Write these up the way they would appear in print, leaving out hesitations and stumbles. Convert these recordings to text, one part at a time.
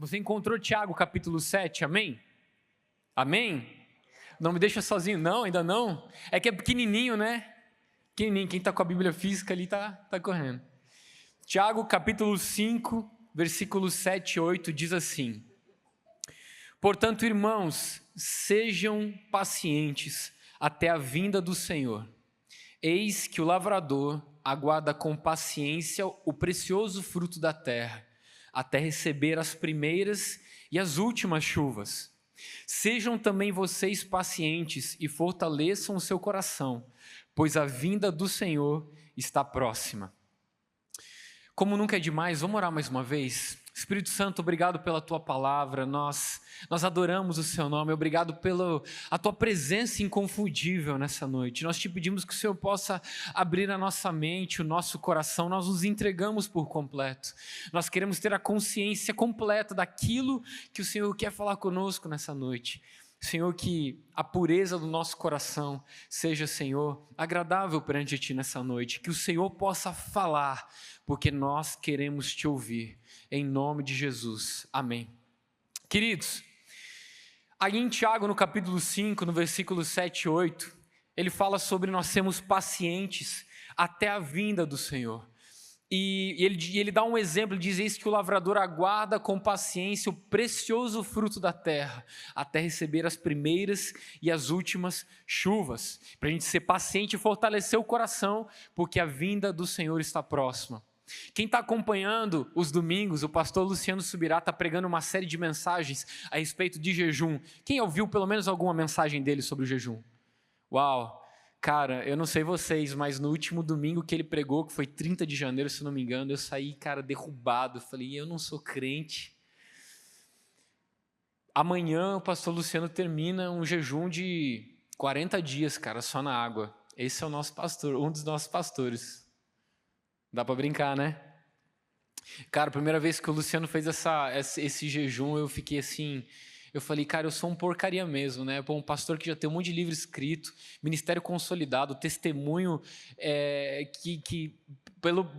Você encontrou Tiago capítulo 7, amém? Amém? Não me deixa sozinho não, ainda não? É que é pequenininho, né? Pequenininho, quem está com a Bíblia física ali tá correndo. Tiago capítulo 5, versículos 7 e 8 diz assim: Portanto, irmãos, sejam pacientes até a vinda do Senhor. Eis que o lavrador aguarda com paciência o precioso fruto da terra, até receber as primeiras e as últimas chuvas. Sejam também vocês pacientes e fortaleçam o seu coração, pois a vinda do Senhor está próxima. Como nunca é demais, vamos orar mais uma vez? Espírito Santo, obrigado pela Tua palavra, nós adoramos o Seu nome, obrigado pela a Tua presença inconfundível nessa noite. Nós te pedimos que o Senhor possa abrir a nossa mente, o nosso coração, nós nos entregamos por completo. Nós queremos ter a consciência completa daquilo que o Senhor quer falar conosco nessa noite. Senhor, que a pureza do nosso coração seja, Senhor, agradável perante Ti nessa noite, que o Senhor possa falar, porque nós queremos Te ouvir, em nome de Jesus, amém. Queridos, aí em Tiago, no capítulo 5, no versículo 7 e 8, ele fala sobre nós sermos pacientes até a vinda do Senhor. E ele dá um exemplo, ele diz isso, que o lavrador aguarda com paciência o precioso fruto da terra, até receber as primeiras e as últimas chuvas, para a gente ser paciente e fortalecer o coração, porque a vinda do Senhor está próxima. Quem está acompanhando os domingos, o pastor Luciano Subirá está pregando uma série de mensagens a respeito de jejum. Quem ouviu pelo menos alguma mensagem dele sobre o jejum? Uau! Cara, eu não sei vocês, mas no último domingo que ele pregou, que foi 30 de janeiro, se não me engano, eu saí, cara, derrubado. Falei, eu não sou crente. Amanhã o pastor Luciano termina um jejum de 40 dias, cara, só na água. Esse é o nosso pastor, um dos nossos pastores. Dá para brincar, né? Cara, a primeira vez que o Luciano fez esse jejum, eu fiquei assim... Eu falei, cara, eu sou um porcaria mesmo, né? Um pastor que já tem um monte de livro escrito, ministério consolidado, testemunho que pelo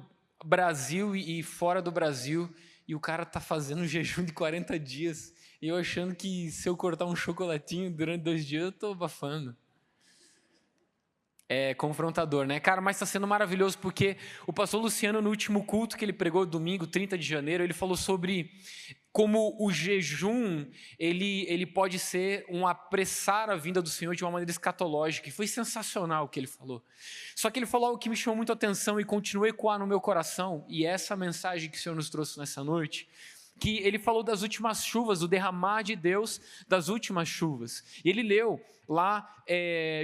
Brasil e fora do Brasil, e o cara tá fazendo um jejum de 40 dias, e eu achando que se eu cortar um chocolatinho durante 2 dias, eu tô abafando. É confrontador, né? Cara, mas está sendo maravilhoso porque o pastor Luciano, no último culto que ele pregou domingo, 30 de janeiro, ele falou sobre como o jejum, ele pode ser um apressar a vinda do Senhor de uma maneira escatológica, e foi sensacional o que ele falou. Só que ele falou algo que me chamou muito a atenção e continuou a ecoar no meu coração, e essa mensagem que o Senhor nos trouxe nessa noite, que ele falou das últimas chuvas, do derramar de Deus das últimas chuvas. E ele leu lá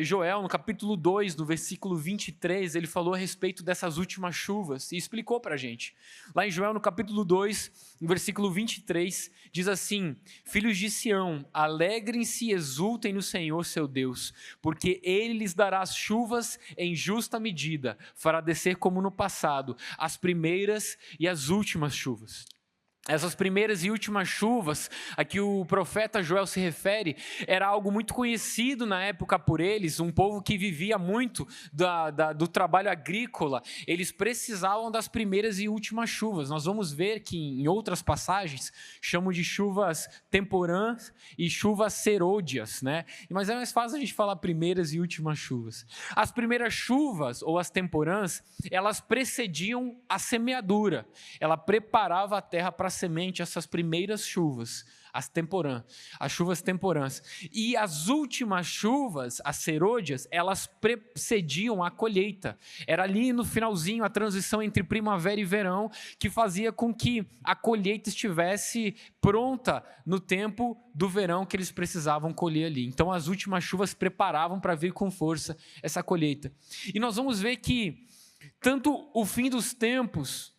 Joel, no capítulo 2, no versículo 23, ele falou a respeito dessas últimas chuvas e explicou para a gente. Lá em Joel, no capítulo 2, no versículo 23, diz assim: Filhos de Sião, alegrem-se e exultem no Senhor seu Deus, porque Ele lhes dará as chuvas em justa medida, fará descer como no passado as primeiras e as últimas chuvas. Essas primeiras e últimas chuvas a que o profeta Joel se refere, era algo muito conhecido na época por eles, um povo que vivia muito do trabalho agrícola. Eles precisavam das primeiras e últimas chuvas. Nós vamos ver que em outras passagens chamam de chuvas temporãs e chuvas serôdias, né? Mas é mais fácil a gente falar primeiras e últimas chuvas. As primeiras chuvas, ou as temporãs, elas precediam a semeadura. Ela preparava a terra para a semente, essas primeiras chuvas, as chuvas temporãs. E as últimas chuvas, as serôdias, elas precediam a colheita. Era ali no finalzinho, a transição entre primavera e verão, que fazia com que a colheita estivesse pronta no tempo do verão que eles precisavam colher ali. Então as últimas chuvas preparavam para vir com força essa colheita. E nós vamos ver que tanto o fim dos tempos,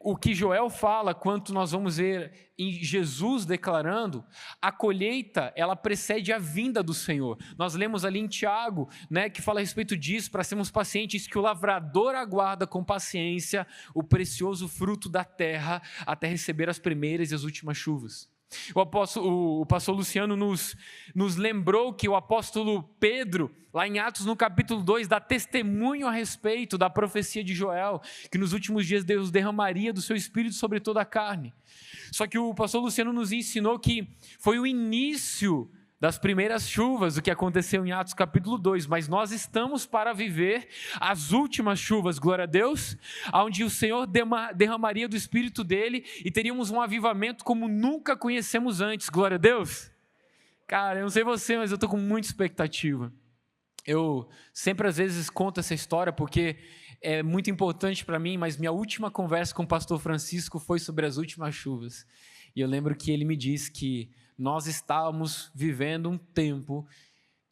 o que Joel fala, quanto nós vamos ver em Jesus declarando, a colheita, ela precede a vinda do Senhor. Nós lemos ali em Tiago, né, que fala a respeito disso, para sermos pacientes, que o lavrador aguarda com paciência o precioso fruto da terra, até receber as primeiras e as últimas chuvas. O pastor Luciano nos lembrou que o apóstolo Pedro, lá em Atos no capítulo 2, dá testemunho a respeito da profecia de Joel, que nos últimos dias Deus derramaria do seu espírito sobre toda a carne. Só que o pastor Luciano nos ensinou que foi o início das primeiras chuvas, o que aconteceu em Atos capítulo 2, mas nós estamos para viver as últimas chuvas, glória a Deus, onde o Senhor derramaria do Espírito dele e teríamos um avivamento como nunca conhecemos antes, glória a Deus. Cara, eu não sei você, mas eu estou com muita expectativa. Eu sempre às vezes conto essa história porque é muito importante para mim, mas minha última conversa com o pastor Francisco foi sobre as últimas chuvas, e eu lembro que ele me disse que nós estávamos vivendo um tempo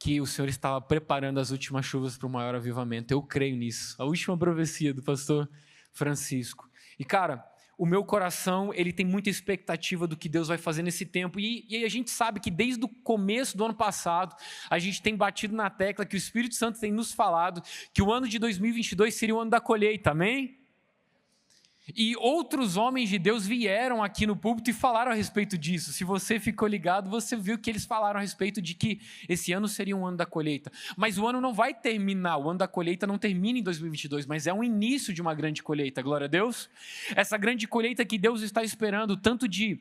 que o Senhor estava preparando as últimas chuvas para o maior avivamento. Eu creio nisso. A última profecia do pastor Francisco. E, cara, o meu coração, ele tem muita expectativa do que Deus vai fazer nesse tempo. E a gente sabe que desde o começo do ano passado, a gente tem batido na tecla que o Espírito Santo tem nos falado que o ano de 2022 seria o ano da colheita, amém? E outros homens de Deus vieram aqui no púlpito e falaram a respeito disso. Se você ficou ligado, você viu que eles falaram a respeito de que esse ano seria um ano da colheita. Mas o ano não vai terminar, o ano da colheita não termina em 2022, mas é um início de uma grande colheita, glória a Deus. Essa grande colheita que Deus está esperando, tanto de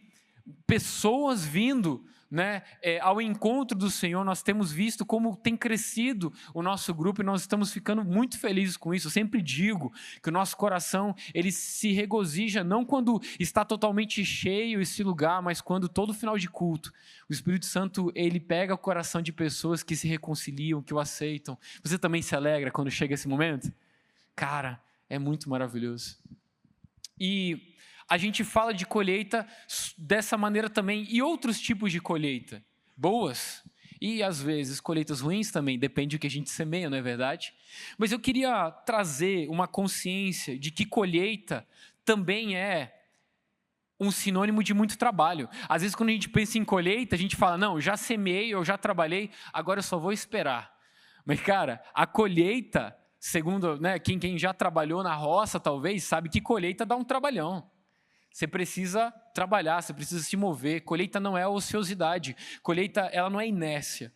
pessoas vindo, né, ao encontro do Senhor. Nós temos visto como tem crescido o nosso grupo e nós estamos ficando muito felizes com isso. Eu sempre digo que o nosso coração, ele se regozija não quando está totalmente cheio esse lugar, mas quando todo final de culto, o Espírito Santo, ele pega o coração de pessoas que se reconciliam, que o aceitam. Você também se alegra quando chega esse momento? Cara, é muito maravilhoso. E a gente fala de colheita dessa maneira também, e outros tipos de colheita, boas, e às vezes colheitas ruins também, depende do que a gente semeia, não é verdade? Mas eu queria trazer uma consciência de que colheita também é um sinônimo de muito trabalho. Às vezes quando a gente pensa em colheita, a gente fala, não, eu já semeei, eu já trabalhei, agora eu só vou esperar. Mas cara, a colheita, segundo, né, quem já trabalhou na roça talvez, sabe que colheita dá um trabalhão. Você precisa trabalhar, você precisa se mover. Colheita não é ociosidade. Colheita, ela não é inércia.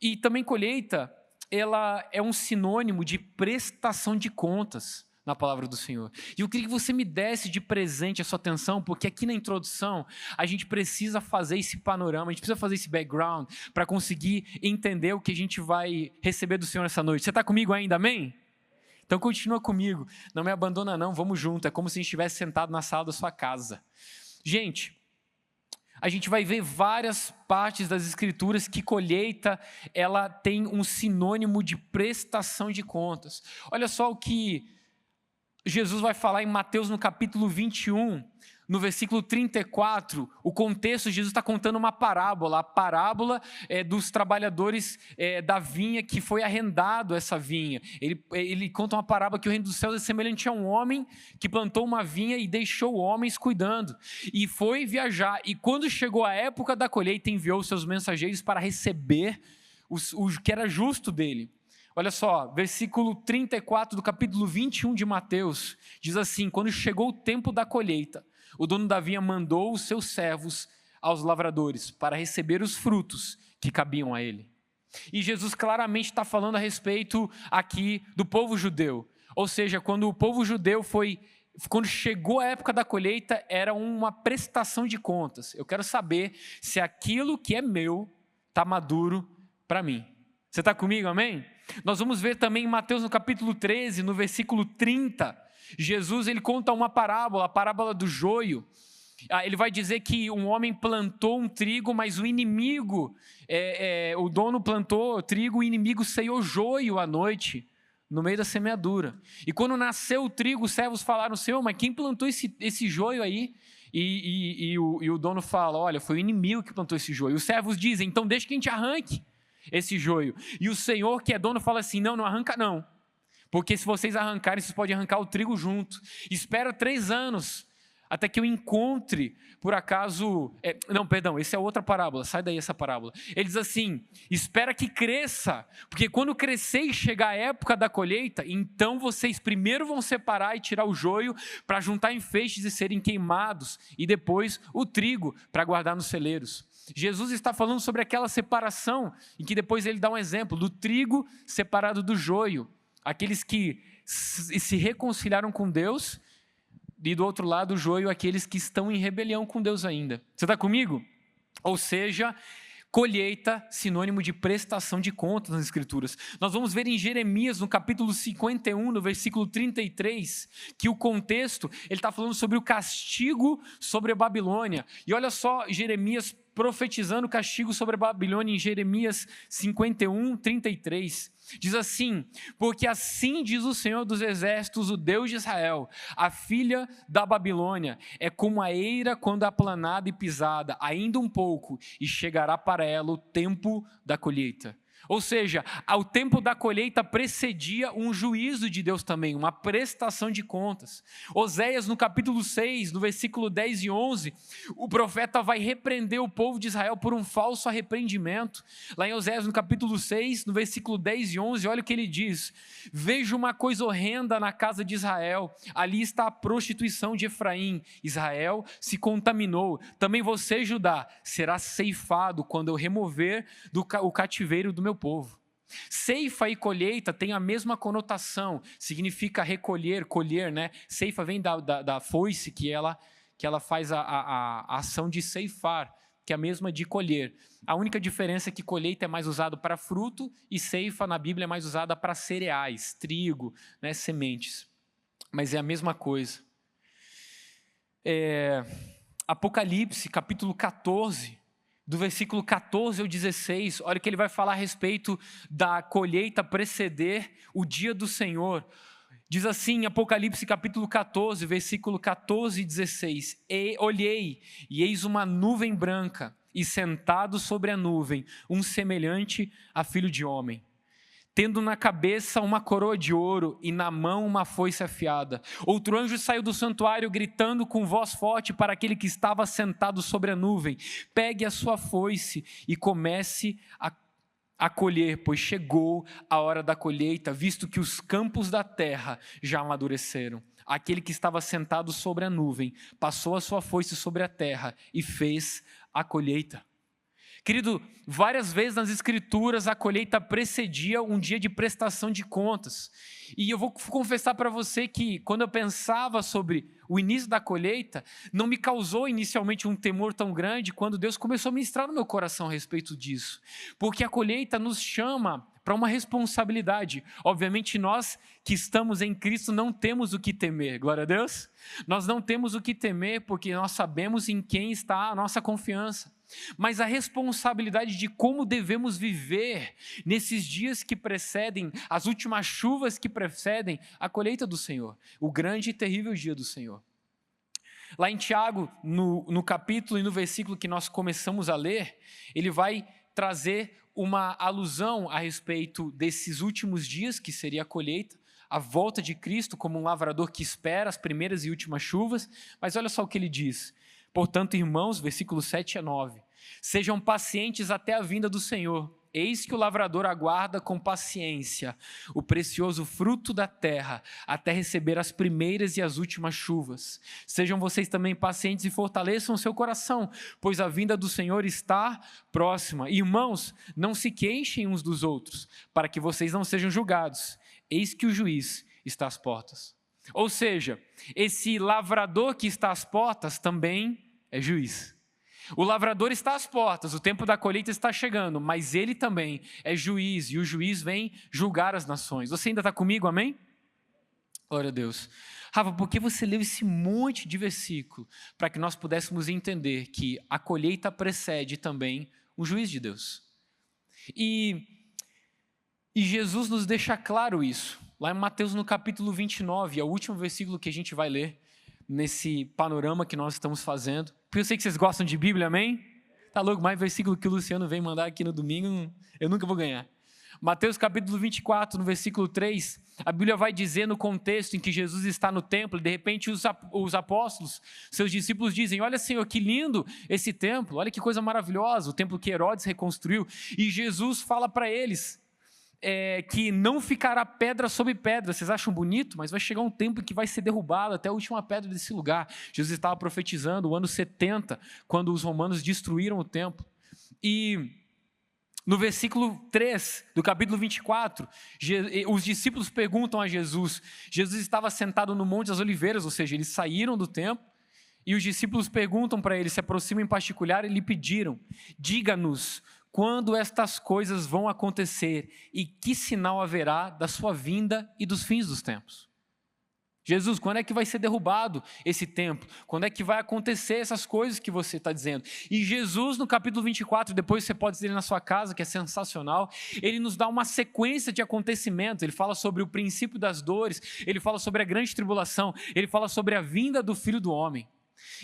E também colheita, ela é um sinônimo de prestação de contas na palavra do Senhor. E eu queria que você me desse de presente a sua atenção, porque aqui na introdução a gente precisa fazer esse panorama, a gente precisa fazer esse background para conseguir entender o que a gente vai receber do Senhor essa noite. Você está comigo ainda, amém? Então continua comigo, não me abandona não, vamos junto, é como se a gente estivesse sentado na sala da sua casa. Gente, a gente vai ver várias partes das Escrituras que colheita, ela tem um sinônimo de prestação de contas. Olha só o que Jesus vai falar em Mateus no capítulo 21, no versículo 34, o contexto, Jesus está contando uma parábola, a parábola dos trabalhadores da vinha que foi arrendado essa vinha. Ele conta uma parábola que o reino dos céus é semelhante a um homem que plantou uma vinha e deixou homens cuidando. E foi viajar, e quando chegou a época da colheita, enviou seus mensageiros para receber o que era justo dele. Olha só, versículo 34 do capítulo 21 de Mateus, diz assim, quando chegou o tempo da colheita, o dono da vinha mandou os seus servos aos lavradores para receber os frutos que cabiam a ele. E Jesus claramente está falando a respeito aqui do povo judeu. Ou seja, quando o povo judeu quando chegou a época da colheita, era uma prestação de contas. Eu quero saber se aquilo que é meu está maduro para mim. Você está comigo, amém? Nós vamos ver também em Mateus no capítulo 13, no versículo 30, Jesus ele conta uma parábola, a parábola do joio. Ele vai dizer que um homem plantou um trigo, mas o inimigo, o dono plantou trigo, o inimigo ceou joio à noite, no meio da semeadura. E quando nasceu o trigo, os servos falaram, Senhor, mas quem plantou esse joio aí? E o dono fala, olha, foi o inimigo que plantou esse joio. Os servos dizem, então deixa que a gente arranque esse joio. E o Senhor, que é dono, fala assim, não arranca não. Porque se vocês arrancarem, vocês podem arrancar o trigo junto. Espera 3 anos até que eu encontre, por acaso... Não, perdão, essa é outra parábola, sai daí essa parábola. Ele diz assim, espera que cresça, porque quando crescer e chegar a época da colheita, então vocês primeiro vão separar e tirar o joio para juntar em feixes e serem queimados, e depois o trigo para guardar nos celeiros. Jesus está falando sobre aquela separação, em que depois ele dá um exemplo do trigo separado do joio, aqueles que se reconciliaram com Deus, e do outro lado o joio, aqueles que estão em rebelião com Deus ainda. Você está comigo? Ou seja, colheita, sinônimo de prestação de contas nas Escrituras. Nós vamos ver em Jeremias, no capítulo 51, no versículo 33, que o contexto, ele está falando sobre o castigo sobre a Babilônia. E olha só Jeremias profetizando o castigo sobre a Babilônia em Jeremias 51, 33. Diz assim, porque assim diz o Senhor dos Exércitos, o Deus de Israel, a filha da Babilônia é como a eira quando aplanada e pisada, ainda um pouco, e chegará para ela o tempo da colheita. Ou seja, ao tempo da colheita precedia um juízo de Deus também, uma prestação de contas. Oséias, no capítulo 6, no versículo 10 e 11, o profeta vai repreender o povo de Israel por um falso arrependimento. Lá em Oséias, no capítulo 6, no versículo 10 e 11, olha o que ele diz: vejo uma coisa horrenda na casa de Israel, ali está a prostituição de Efraim. Israel se contaminou, também você, Judá, será ceifado quando eu remover o cativeiro do meu povo. Ceifa e colheita têm a mesma conotação, significa recolher, colher, né? Ceifa vem da foice que ela faz a ação de ceifar, que é a mesma de colher. A única diferença é que colheita é mais usado para fruto e ceifa na Bíblia é mais usada para cereais, trigo, né? Sementes. Mas é a mesma coisa. Apocalipse, capítulo 14, do versículo 14 ao 16, olha que ele vai falar a respeito da colheita preceder o dia do Senhor. Diz assim, Apocalipse capítulo 14, versículo 14 e 16, olhei, e eis uma nuvem branca, e sentado sobre a nuvem, um semelhante a filho de homem, tendo na cabeça uma coroa de ouro e na mão uma foice afiada. Outro anjo saiu do santuário gritando com voz forte para aquele que estava sentado sobre a nuvem: pegue a sua foice e comece a colher, pois chegou a hora da colheita, visto que os campos da terra já amadureceram. Aquele que estava sentado sobre a nuvem passou a sua foice sobre a terra e fez a colheita. Querido, várias vezes nas Escrituras a colheita precedia um dia de prestação de contas. E eu vou confessar para você que quando eu pensava sobre o início da colheita, não me causou inicialmente um temor tão grande quando Deus começou a ministrar no meu coração a respeito disso. Porque a colheita nos chama para uma responsabilidade. Obviamente nós que estamos em Cristo não temos o que temer, glória a Deus. Nós não temos o que temer porque nós sabemos em quem está a nossa confiança. Mas a responsabilidade de como devemos viver nesses dias que precedem, as últimas chuvas que precedem a colheita do Senhor, o grande e terrível dia do Senhor. Lá em Tiago, no capítulo e no versículo que nós começamos a ler, ele vai trazer uma alusão a respeito desses últimos dias, que seria a colheita, a volta de Cristo como um lavrador que espera as primeiras e últimas chuvas. Mas olha só o que ele diz: portanto, irmãos, versículos 7 a 9, sejam pacientes até a vinda do Senhor. Eis que o lavrador aguarda com paciência o precioso fruto da terra, até receber as primeiras e as últimas chuvas. Sejam vocês também pacientes e fortaleçam o seu coração, pois a vinda do Senhor está próxima. Irmãos, não se queixem uns dos outros, para que vocês não sejam julgados. Eis que o juiz está às portas. Ou seja, esse lavrador que está às portas também é juiz. O lavrador está às portas, o tempo da colheita está chegando, mas ele também é juiz, e o juiz vem julgar as nações. Você ainda está comigo, amém? Glória a Deus. Rafa, por que você leu esse monte de versículo? Para que nós pudéssemos entender que a colheita precede também o juiz de Deus. E Jesus nos deixa claro isso. Lá em Mateus, no capítulo 29, é o último versículo que a gente vai ler nesse panorama que nós estamos fazendo. Porque eu sei que vocês gostam de Bíblia, amém? Tá louco, mais versículo que o Luciano vem mandar aqui no domingo, eu nunca vou ganhar. Mateus capítulo 24, no versículo 3, a Bíblia vai dizer no contexto em que Jesus está no templo, e de repente os apóstolos, seus discípulos dizem, olha Senhor, que lindo esse templo, olha que coisa maravilhosa, o templo que Herodes reconstruiu, e Jesus fala para eles que não ficará pedra sobre pedra. Vocês acham bonito? Mas vai chegar um tempo que vai ser derrubado até a última pedra desse lugar. Jesus estava profetizando o ano 70, quando os romanos destruíram o templo, e no versículo 3 do capítulo 24, os discípulos perguntam a Jesus. Jesus estava sentado no Monte das Oliveiras, ou seja, eles saíram do templo, e os discípulos perguntam para ele, se aproximam em particular e lhe pediram, diga-nos quando estas coisas vão acontecer e que sinal haverá da sua vinda e dos fins dos tempos. Jesus, quando é que vai ser derrubado esse templo? Quando é que vai acontecer essas coisas que você está dizendo? E Jesus, no capítulo 24, depois você pode ler na sua casa, que é sensacional, ele nos dá uma sequência de acontecimentos. Ele fala sobre o princípio das dores, ele fala sobre a grande tribulação, ele fala sobre a vinda do Filho do Homem.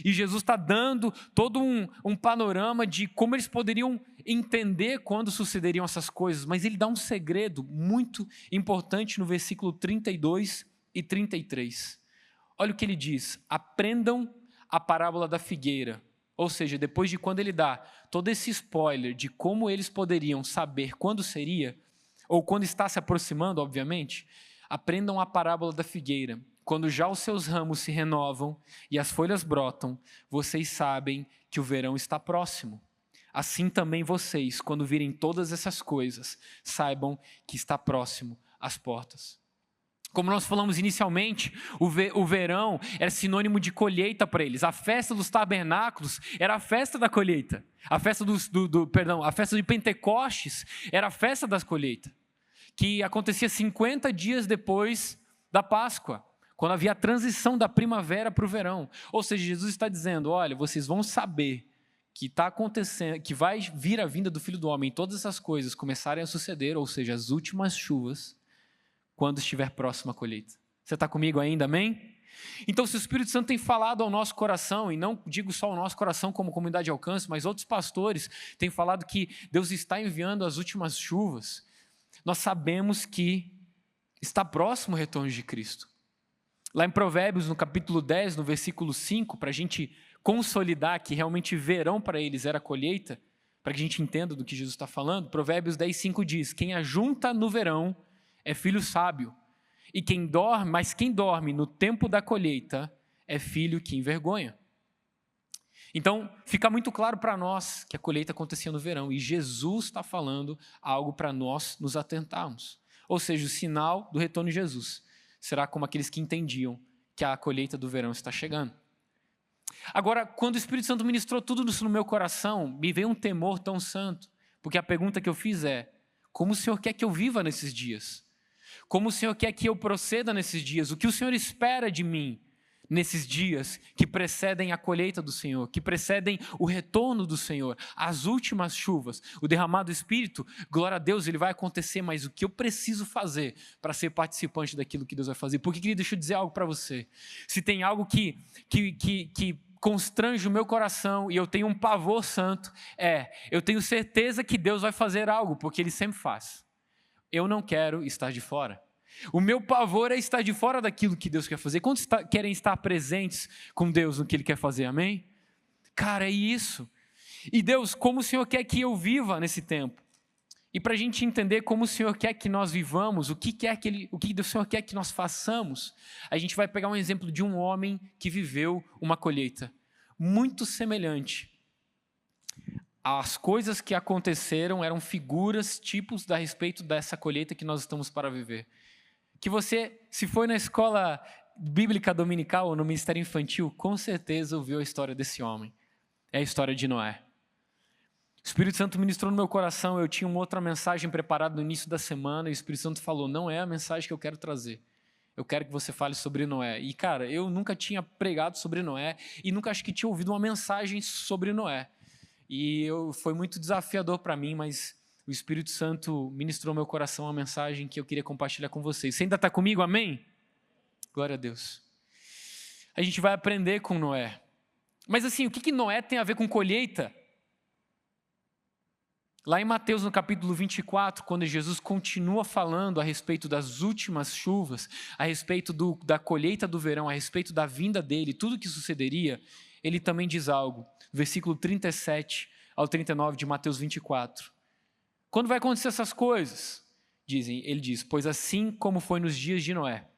E Jesus está dando todo um panorama de como eles poderiam entender quando sucederiam essas coisas, mas ele dá um segredo muito importante no versículo 32 e 33. Olha o que ele diz: aprendam a parábola da figueira. Ou seja, depois de quando ele dá todo esse spoiler de como eles poderiam saber quando seria, ou quando está se aproximando, obviamente, aprendam a parábola da figueira. Quando já os seus ramos se renovam e as folhas brotam, vocês sabem que o verão está próximo. Assim também vocês, quando virem todas essas coisas, saibam que está próximo às portas. Como nós falamos inicialmente, o verão era sinônimo de colheita para eles. A festa dos tabernáculos era a festa da colheita. A festa a festa de Pentecostes era a festa das colheitas, que acontecia 50 dias depois da Páscoa, quando havia a transição da primavera para o verão. Ou seja, Jesus está dizendo, olha, vocês vão saber que está acontecendo, que vai vir a vinda do Filho do Homem, todas essas coisas começarem a suceder, ou seja, as últimas chuvas, quando estiver próxima a colheita. Você está comigo ainda, amém? Então, se o Espírito Santo tem falado ao nosso coração, e não digo só ao nosso coração como comunidade de alcance, mas outros pastores têm falado que Deus está enviando as últimas chuvas, nós sabemos que está próximo o retorno de Cristo. Lá em Provérbios, no capítulo 10, no versículo 5, para a gente consolidar que realmente verão para eles era a colheita, para que a gente entenda do que Jesus está falando, Provérbios 10, 5 diz, quem ajunta no verão é filho sábio, e quem dorme no tempo da colheita é filho que envergonha. Então, fica muito claro para nós que a colheita acontecia no verão, e Jesus está falando algo para nós nos atentarmos. Ou seja, o sinal do retorno de Jesus será como aqueles que entendiam que a colheita do verão está chegando. Agora, quando o Espírito Santo ministrou tudo isso no meu coração, me veio um temor tão santo, porque a pergunta que eu fiz é, como o Senhor quer que eu viva nesses dias? Como o Senhor quer que eu proceda nesses dias? O que o Senhor espera de mim nesses dias que precedem a colheita do Senhor, que precedem o retorno do Senhor, as últimas chuvas, o derramado do Espírito? Glória a Deus, ele vai acontecer, mas o que eu preciso fazer para ser participante daquilo que Deus vai fazer? Porque, querido, deixa eu dizer algo para você. Se tem algo que constrange o meu coração e eu tenho um pavor santo, eu tenho certeza que Deus vai fazer algo, porque Ele sempre faz. Eu não quero estar de fora. O meu pavor é estar de fora daquilo que Deus quer fazer. Quantos querem estar presentes com Deus no que Ele quer fazer, amém? Cara, é isso. E Deus, como o Senhor quer que eu viva nesse tempo? E para a gente entender como o Senhor quer que nós vivamos, o que o Senhor quer que nós façamos, a gente vai pegar um exemplo de um homem que viveu uma colheita muito semelhante. As coisas que aconteceram eram figuras, tipos a respeito dessa colheita que nós estamos para viver. Que você, se foi na escola bíblica dominical ou no ministério infantil, com certeza ouviu a história desse homem. É a história de Noé. O Espírito Santo ministrou no meu coração, eu tinha uma outra mensagem preparada no início da semana, e o Espírito Santo falou, não é a mensagem que eu quero trazer. Eu quero que você fale sobre Noé. E, cara, eu nunca tinha pregado sobre Noé, e nunca acho que tinha ouvido uma mensagem sobre Noé. E foi muito desafiador para mim, mas o Espírito Santo ministrou no meu coração uma mensagem que eu queria compartilhar com vocês. Você ainda está comigo? Amém? Glória a Deus. A gente vai aprender com Noé. Mas assim, o que Noé tem a ver com colheita? Lá em Mateus, no capítulo 24, quando Jesus continua falando a respeito das últimas chuvas, a respeito da colheita do verão, a respeito da vinda dele, tudo o que sucederia, ele também diz algo. Versículo 37 ao 39 de Mateus 24. Quando vai acontecer essas coisas? Ele diz, pois assim como foi nos dias de Noé,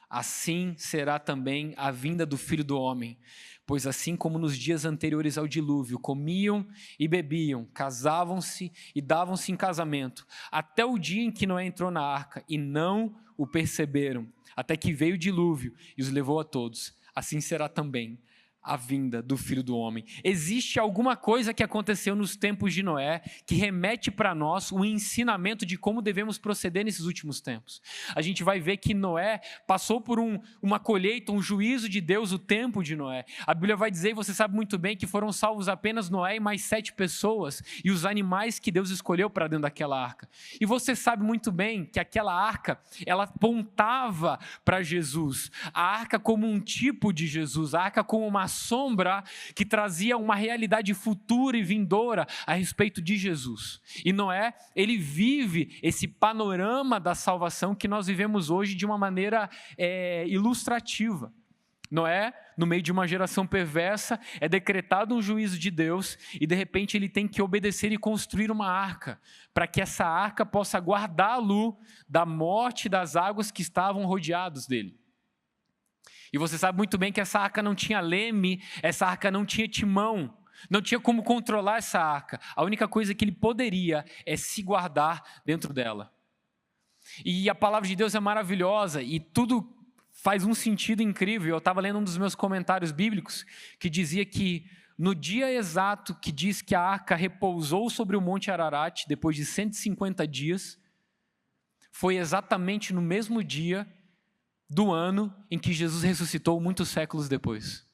assim será também a vinda do Filho do Homem. Pois assim como nos dias anteriores ao dilúvio, comiam e bebiam, casavam-se e davam-se em casamento, até o dia em que Noé entrou na arca, e não o perceberam, até que veio o dilúvio e os levou a todos. Assim será também a vinda do Filho do Homem. Existe alguma coisa que aconteceu nos tempos de Noé que remete para nós o ensinamento de como devemos proceder nesses últimos tempos. A gente vai ver que Noé passou por uma colheita, um juízo de Deus, o tempo de Noé. A Bíblia vai dizer, e você sabe muito bem, que foram salvos apenas Noé e mais 7 pessoas e os animais que Deus escolheu para dentro daquela arca. E você sabe muito bem que aquela arca, ela apontava para Jesus. A arca como um tipo de Jesus, a arca como uma sombra que trazia uma realidade futura e vindoura a respeito de Jesus. E Noé, ele vive esse panorama da salvação que nós vivemos hoje de uma maneira ilustrativa. Noé, no meio de uma geração perversa, é decretado um juízo de Deus e de repente ele tem que obedecer e construir uma arca, para que essa arca possa guardá-lo da morte das águas que estavam rodeadas dele. E você sabe muito bem que essa arca não tinha leme, essa arca não tinha timão, não tinha como controlar essa arca. A única coisa que ele poderia é se guardar dentro dela. E a palavra de Deus é maravilhosa e tudo faz um sentido incrível. Eu estava lendo um dos meus comentários bíblicos que dizia que no dia exato que diz que a arca repousou sobre o Monte Ararat, depois de 150 dias, foi exatamente no mesmo dia do ano em que Jesus ressuscitou muitos séculos depois.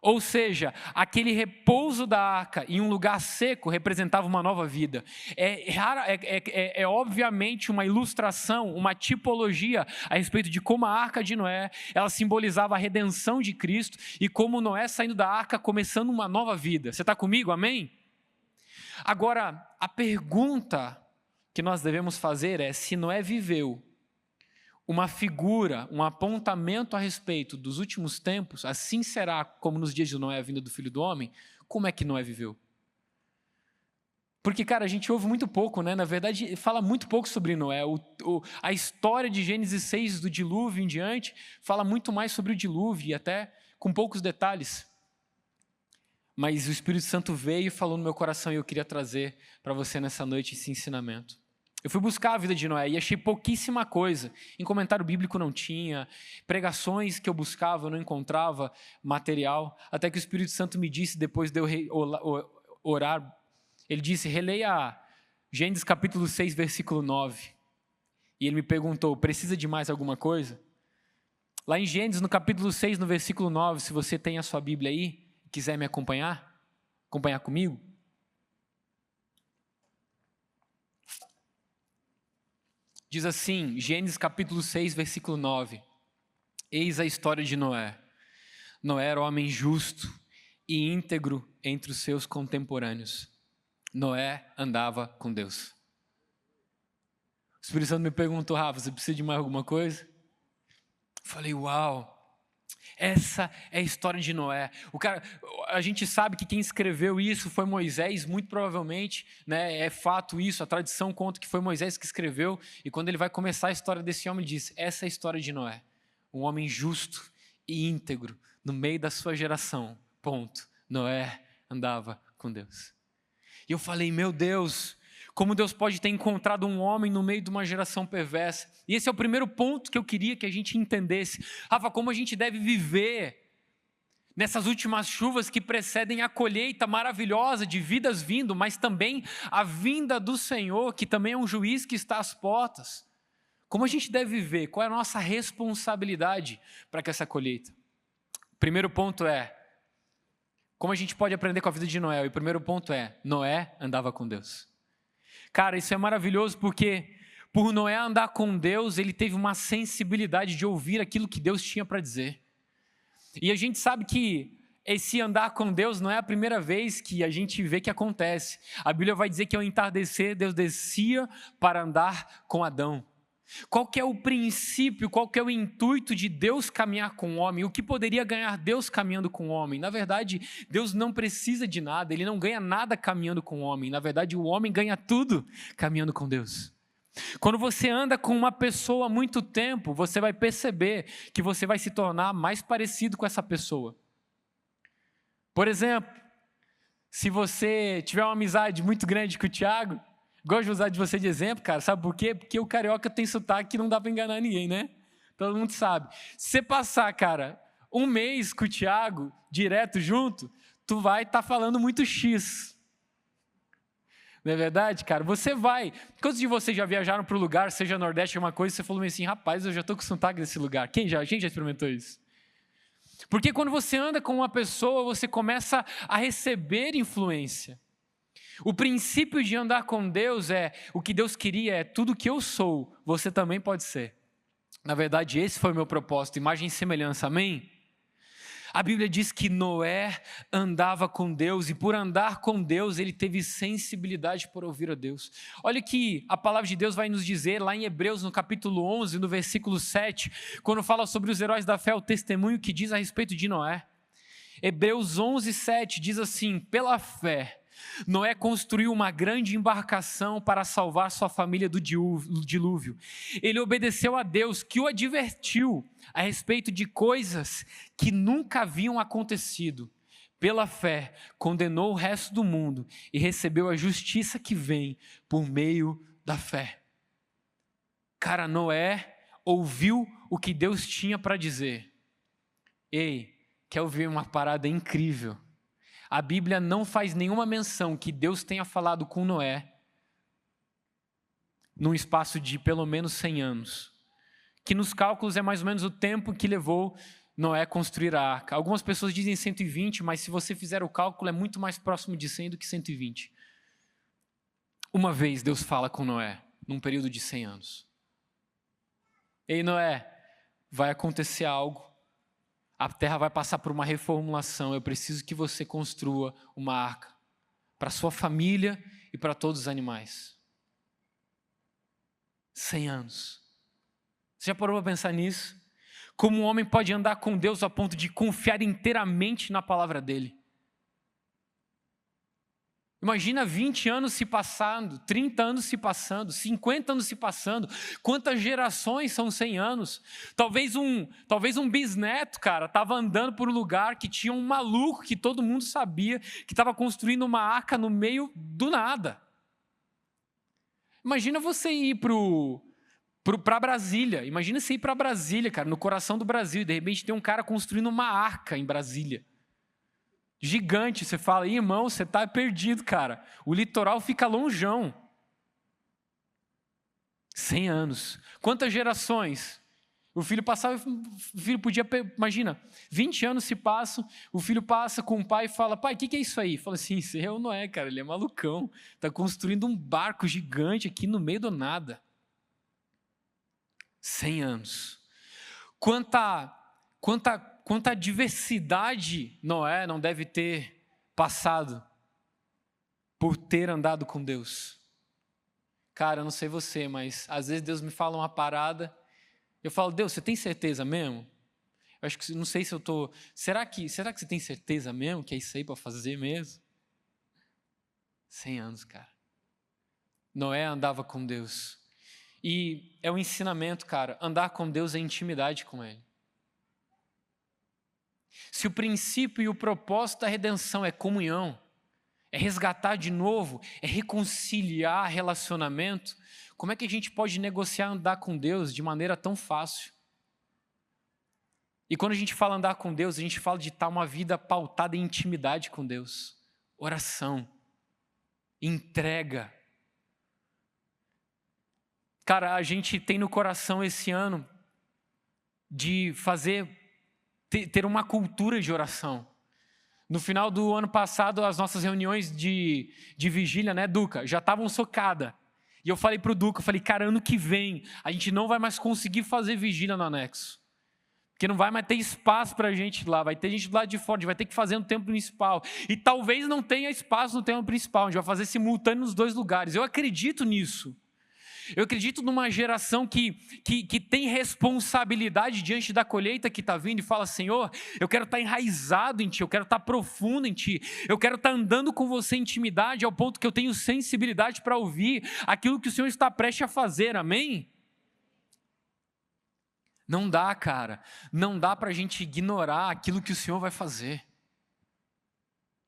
Ou seja, aquele repouso da arca em um lugar seco representava uma nova vida. É obviamente uma ilustração, uma tipologia a respeito de como a arca de Noé, ela simbolizava a redenção de Cristo e como Noé saindo da arca começando uma nova vida. Você está comigo? Amém? Agora, a pergunta que nós devemos fazer é se Noé viveu uma figura, um apontamento a respeito dos últimos tempos, assim será como nos dias de Noé a vinda do Filho do Homem. Como é que Noé viveu? Porque, cara, a gente ouve muito pouco, né? Na verdade, fala muito pouco sobre Noé. A história de Gênesis 6, do dilúvio em diante, fala muito mais sobre o dilúvio e até com poucos detalhes. Mas o Espírito Santo veio e falou no meu coração e eu queria trazer para você nessa noite esse ensinamento. Eu fui buscar a vida de Noé e achei pouquíssima coisa. Em comentário bíblico não tinha, pregações que eu buscava eu não encontrava material, até que o Espírito Santo me disse, depois de eu orar, ele disse, releia Gênesis capítulo 6, versículo 9. E ele me perguntou, precisa de mais alguma coisa? Lá em Gênesis, no capítulo 6, no versículo 9, se você tem a sua Bíblia aí, quiser me acompanhar comigo, diz assim, Gênesis capítulo 6, versículo 9. Eis a história de Noé. Noé era homem justo e íntegro entre os seus contemporâneos. Noé andava com Deus. O Espírito Santo me perguntou, Rafa, você precisa de mais alguma coisa? Eu falei, uau, essa é a história de Noé. A gente sabe que quem escreveu isso foi Moisés, muito provavelmente, né, é fato isso, a tradição conta que foi Moisés que escreveu, e quando ele vai começar a história desse homem, ele diz, essa é a história de Noé, um homem justo e íntegro, no meio da sua geração, ponto. Noé andava com Deus. E eu falei, meu Deus, como Deus pode ter encontrado um homem no meio de uma geração perversa. E esse é o primeiro ponto que eu queria que a gente entendesse. Rafa, como a gente deve viver nessas últimas chuvas que precedem a colheita maravilhosa de vidas vindo, mas também a vinda do Senhor, que também é um juiz que está às portas. Como a gente deve viver? Qual é a nossa responsabilidade para que essa colheita? O primeiro ponto é, como a gente pode aprender com a vida de Noé? E o primeiro ponto é, Noé andava com Deus. Cara, isso é maravilhoso porque por Noé andar com Deus, ele teve uma sensibilidade de ouvir aquilo que Deus tinha para dizer. E a gente sabe que esse andar com Deus não é a primeira vez que a gente vê que acontece. A Bíblia vai dizer que ao entardecer, Deus descia para andar com Adão. Qual que é o princípio, qual que é o intuito de Deus caminhar com o homem? O que poderia ganhar Deus caminhando com o homem? Na verdade, Deus não precisa de nada, Ele não ganha nada caminhando com o homem. Na verdade, o homem ganha tudo caminhando com Deus. Quando você anda com uma pessoa há muito tempo, você vai perceber que você vai se tornar mais parecido com essa pessoa. Por exemplo, se você tiver uma amizade muito grande com o Thiago, gosto de usar de você de exemplo, cara, sabe por quê? Porque o carioca tem sotaque que não dá para enganar ninguém, né? Todo mundo sabe. Se você passar, cara, um mês com o Thiago, direto junto, tu vai estar falando muito X. Não é verdade, cara? Você vai. Quantos de vocês já viajaram para o lugar, seja Nordeste, alguma coisa, e você falou assim, rapaz, eu já estou com sotaque desse lugar. Quem já experimentou isso? Porque quando você anda com uma pessoa, você começa a receber influência. O princípio de andar com Deus o que Deus queria é tudo que eu sou, você também pode ser. Na verdade, esse foi o meu propósito, imagem e semelhança, amém? A Bíblia diz que Noé andava com Deus e por andar com Deus ele teve sensibilidade por ouvir a Deus. Olha que a palavra de Deus vai nos dizer lá em Hebreus no capítulo 11, no versículo 7, quando fala sobre os heróis da fé, o testemunho que diz a respeito de Noé. Hebreus 11, 7 diz assim, pela fé, Noé construiu uma grande embarcação para salvar sua família do dilúvio. Ele obedeceu a Deus, que o advertiu a respeito de coisas que nunca haviam acontecido. Pela fé, condenou o resto do mundo e recebeu a justiça que vem por meio da fé. Cara, Noé ouviu o que Deus tinha para dizer. Ei, quer ouvir uma parada incrível? A Bíblia não faz nenhuma menção que Deus tenha falado com Noé num espaço de pelo menos 100 anos, que nos cálculos é mais ou menos o tempo que levou Noé construir a arca. Algumas pessoas dizem 120, mas se você fizer o cálculo é muito mais próximo de 100 do que 120. Uma vez Deus fala com Noé, num período de 100 anos. Ei, Noé, vai acontecer algo. A terra vai passar por uma reformulação. Eu preciso que você construa uma arca para sua família e para todos os animais. 100 anos. Você já parou para pensar nisso? Como um homem pode andar com Deus a ponto de confiar inteiramente na palavra dele? Imagina 20 anos se passando, 30 anos se passando, 50 anos se passando. Quantas gerações são 100 anos? Talvez um bisneto, cara, estava andando por um lugar que tinha um maluco que todo mundo sabia que estava construindo uma arca no meio do nada. Imagina você ir para Brasília. Imagina você ir para Brasília, cara, no coração do Brasil, e de repente tem um cara construindo uma arca em Brasília. Gigante, você fala, irmão, você está perdido, cara. O litoral fica lonjão. 100 anos. Quantas gerações? O filho podia, imagina, 20 anos se passam, o filho passa com o pai e fala, pai, o que é isso aí? Fala assim, isso é o Noé, cara, ele é malucão. Está construindo um barco gigante aqui no meio do nada. 100 anos. Quanta diversidade Noé não deve ter passado por ter andado com Deus. Cara, eu não sei você, mas às vezes Deus me fala uma parada, eu falo, Deus, você tem certeza mesmo? Eu acho que, não sei se eu estou... Será que você tem certeza mesmo que é isso aí para fazer mesmo? 100 anos, cara. Noé andava com Deus. E é um ensinamento, cara, andar com Deus é intimidade com Ele. Se o princípio e o propósito da redenção é comunhão, é resgatar de novo, é reconciliar relacionamento, como é que a gente pode negociar andar com Deus de maneira tão fácil? E quando a gente fala andar com Deus, a gente fala de estar uma vida pautada em intimidade com Deus, oração, entrega. Cara, a gente tem no coração esse ano de ter uma cultura de oração. No final do ano passado, as nossas reuniões de vigília, né, Duca, já estavam socadas. E eu falei pro Duca, cara, ano que vem, a gente não vai mais conseguir fazer vigília no anexo. Porque não vai mais ter espaço para a gente lá, vai ter gente do lado de fora, a gente vai ter que fazer no templo principal. E talvez não tenha espaço no templo principal, a gente vai fazer simultâneo nos dois lugares. Eu acredito nisso. Eu acredito numa geração que tem responsabilidade diante da colheita que está vindo e fala: Senhor, eu quero estar enraizado em Ti, eu quero estar profundo em Ti, eu quero estar andando com Você em intimidade ao ponto que eu tenho sensibilidade para ouvir aquilo que o Senhor está prestes a fazer, amém? Não dá, cara, não dá para a gente ignorar aquilo que o Senhor vai fazer.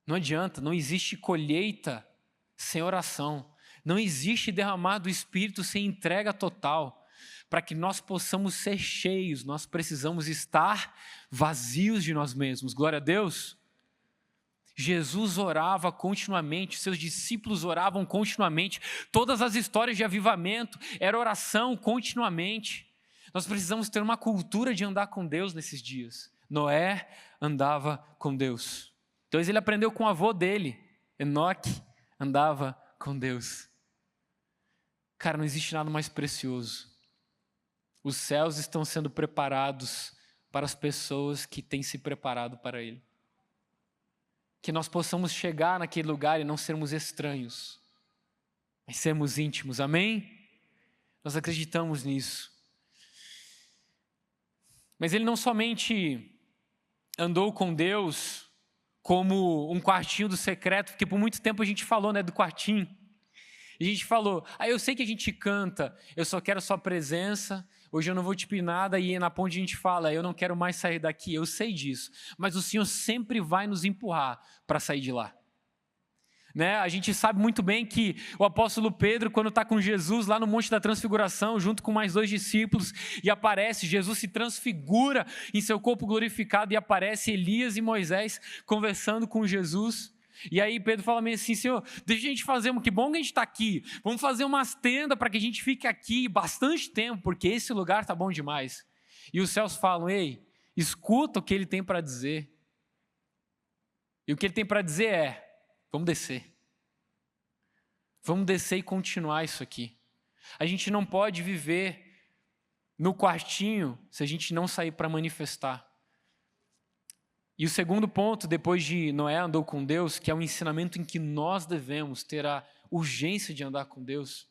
Não adianta, não existe colheita sem oração. Não existe derramar do Espírito sem entrega total. Para que nós possamos ser cheios, nós precisamos estar vazios de nós mesmos. Glória a Deus. Jesus orava continuamente, seus discípulos oravam continuamente. Todas as histórias de avivamento era oração continuamente. Nós precisamos ter uma cultura de andar com Deus nesses dias. Noé andava com Deus. Então ele aprendeu com o avô dele, Enoque, andava com Deus. Cara, não existe nada mais precioso. Os céus estão sendo preparados para as pessoas que têm se preparado para Ele. Que nós possamos chegar naquele lugar e não sermos estranhos, mas sermos íntimos, amém? Nós acreditamos nisso. Mas ele não somente andou com Deus como um quartinho do secreto, porque por muito tempo a gente falou, né, do quartinho. E a gente falou: eu sei que a gente canta, eu só quero a sua presença, hoje eu não vou te pedir nada, e na ponte a gente fala: eu não quero mais sair daqui, eu sei disso, mas o Senhor sempre vai nos empurrar para sair de lá. Né? A gente sabe muito bem que o apóstolo Pedro, quando está com Jesus lá no Monte da Transfiguração, junto com mais 2 discípulos, e aparece, Jesus se transfigura em seu corpo glorificado, e aparece Elias e Moisés conversando com Jesus. E aí Pedro fala meio assim: Senhor, deixa a gente fazer, que bom que a gente está aqui, vamos fazer umas tendas para que a gente fique aqui bastante tempo, porque esse lugar está bom demais. E os céus falam: ei, escuta o que ele tem para dizer. E o que ele tem para dizer é: vamos descer. Vamos descer e continuar isso aqui. A gente não pode viver no quartinho se a gente não sair para manifestar. E o segundo ponto, depois de Noé andou com Deus, que é um ensinamento em que nós devemos ter a urgência de andar com Deus,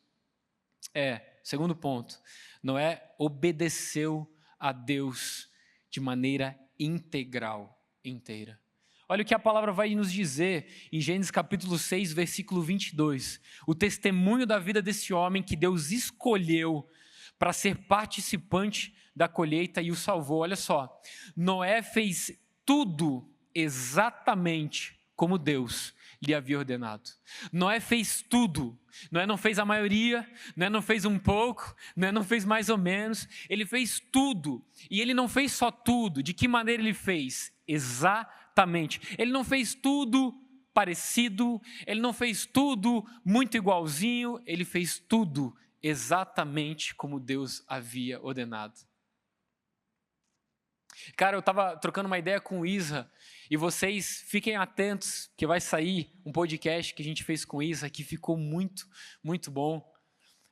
segundo ponto, Noé obedeceu a Deus de maneira integral, inteira. Olha o que a palavra vai nos dizer em Gênesis capítulo 6, versículo 22. O testemunho da vida desse homem que Deus escolheu para ser participante da colheita e o salvou. Olha só, Noé fez tudo exatamente como Deus lhe havia ordenado. Noé fez tudo. Noé não fez a maioria, Noé não fez um pouco, Noé não fez mais ou menos. Ele fez tudo. E ele não fez só tudo. De que maneira ele fez? Exatamente. Ele não fez tudo parecido, ele não fez tudo muito igualzinho, ele fez tudo exatamente como Deus havia ordenado. Cara, eu estava trocando uma ideia com o Isa, e vocês fiquem atentos, que vai sair um podcast que a gente fez com o Isa, que ficou muito, muito bom.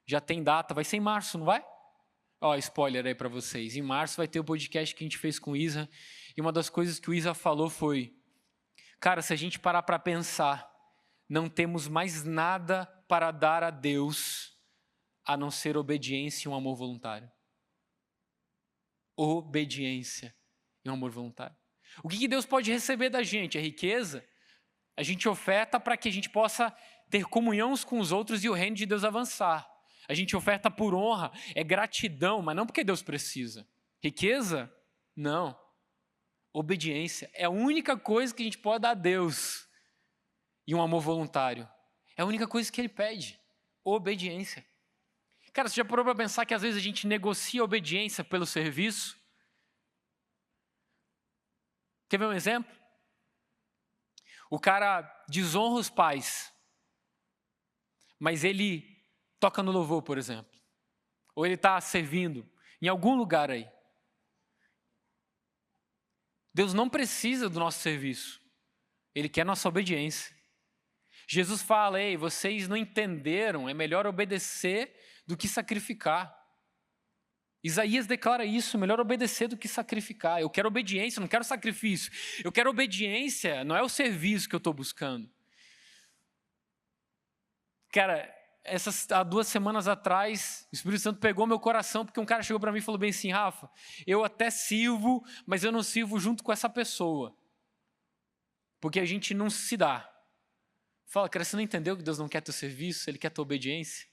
Já tem data, vai ser em março, não vai? Ó, spoiler aí para vocês. Em março vai ter o podcast que a gente fez com o Isa, e uma das coisas que o Isa falou foi: cara, se a gente parar para pensar, não temos mais nada para dar a Deus a não ser obediência e um amor voluntário. Obediência e um amor voluntário. O que Deus pode receber da gente? A riqueza? A gente oferta para que a gente possa ter comunhão uns com os outros e o reino de Deus avançar. A gente oferta por honra, é gratidão, mas não porque Deus precisa. Riqueza? Não. Obediência é a única coisa que a gente pode dar a Deus. E um amor voluntário é a única coisa que Ele pede. Obediência. Cara, você já parou para pensar que às vezes a gente negocia a obediência pelo serviço? Quer ver um exemplo? O cara desonra os pais, mas ele toca no louvor, por exemplo. Ou ele está servindo em algum lugar aí. Deus não precisa do nosso serviço. Ele quer nossa obediência. Jesus fala: ei, vocês não entenderam, é melhor obedecer do que sacrificar. Isaías declara isso, melhor obedecer do que sacrificar. Eu quero obediência, não quero sacrifício. Eu quero obediência, não é o serviço que eu estou buscando. Cara, há 2 semanas atrás, o Espírito Santo pegou meu coração, porque um cara chegou para mim e falou bem assim: Rafa, eu até sirvo, mas eu não sirvo junto com essa pessoa. Porque a gente não se dá. Fala, cara, você não entendeu que Deus não quer teu serviço, Ele quer tua obediência?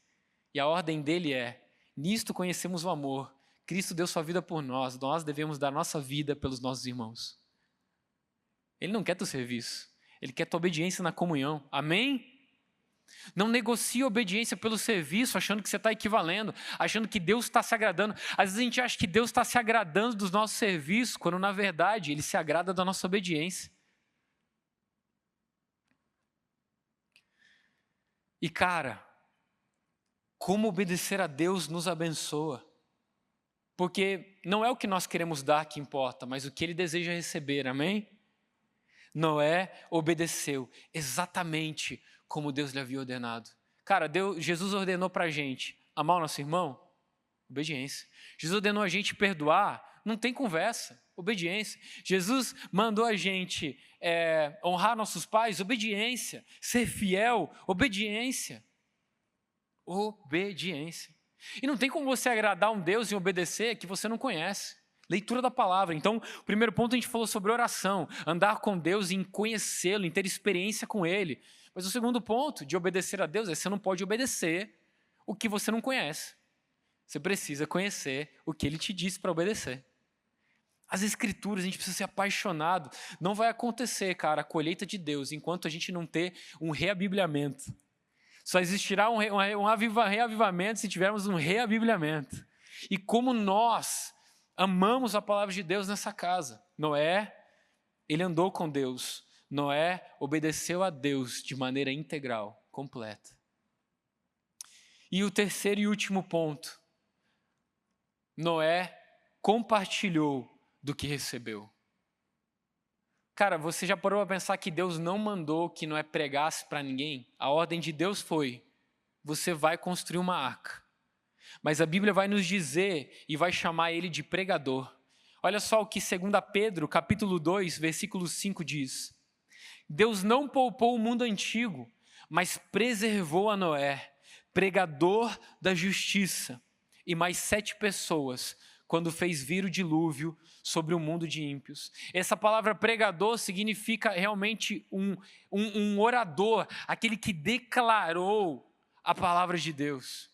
E a ordem dele é: nisto conhecemos o amor. Cristo deu sua vida por nós devemos dar nossa vida pelos nossos irmãos. Ele não quer teu serviço, Ele quer tua obediência na comunhão. Amém? Não negocie obediência pelo serviço, achando que você está equivalendo, achando que Deus está se agradando. Às vezes a gente acha que Deus está se agradando dos nossos serviços, quando na verdade Ele se agrada da nossa obediência. E cara, como obedecer a Deus nos abençoa. Porque não é o que nós queremos dar que importa, mas o que Ele deseja receber, amém? Noé obedeceu exatamente como Deus lhe havia ordenado. Cara, Jesus ordenou para a gente amar o nosso irmão? Obediência. Jesus ordenou a gente perdoar? Não tem conversa, obediência. Jesus mandou a gente honrar nossos pais? Obediência. Ser fiel? Obediência. Obediência. E não tem como você agradar um Deus e obedecer que você não conhece. Leitura da palavra. Então, o primeiro ponto a gente falou sobre oração, andar com Deus, em conhecê-lo, em ter experiência com Ele. Mas o segundo ponto de obedecer a Deus é: você não pode obedecer o que você não conhece. Você precisa conhecer o que Ele te disse para obedecer. As Escrituras, a gente precisa ser apaixonado. Não vai acontecer, cara, a colheita de Deus, enquanto a gente não ter um reabibliamento. Só existirá um reavivamento se tivermos um reabibliamento. E como nós amamos a palavra de Deus nessa casa. Noé, ele andou com Deus. Noé obedeceu a Deus de maneira integral, completa. E o terceiro e último ponto. Noé compartilhou do que recebeu. Cara, você já parou para pensar que Deus não mandou que Noé pregasse para ninguém? A ordem de Deus foi: você vai construir uma arca. Mas a Bíblia vai nos dizer e vai chamar ele de pregador. Olha só o que 2 Pedro, capítulo 2, versículo 5 diz. Deus não poupou o mundo antigo, mas preservou a Noé, pregador da justiça, e mais 7 pessoas, quando fez vir o dilúvio sobre o mundo de ímpios. Essa palavra pregador significa realmente um orador, aquele que declarou a palavra de Deus.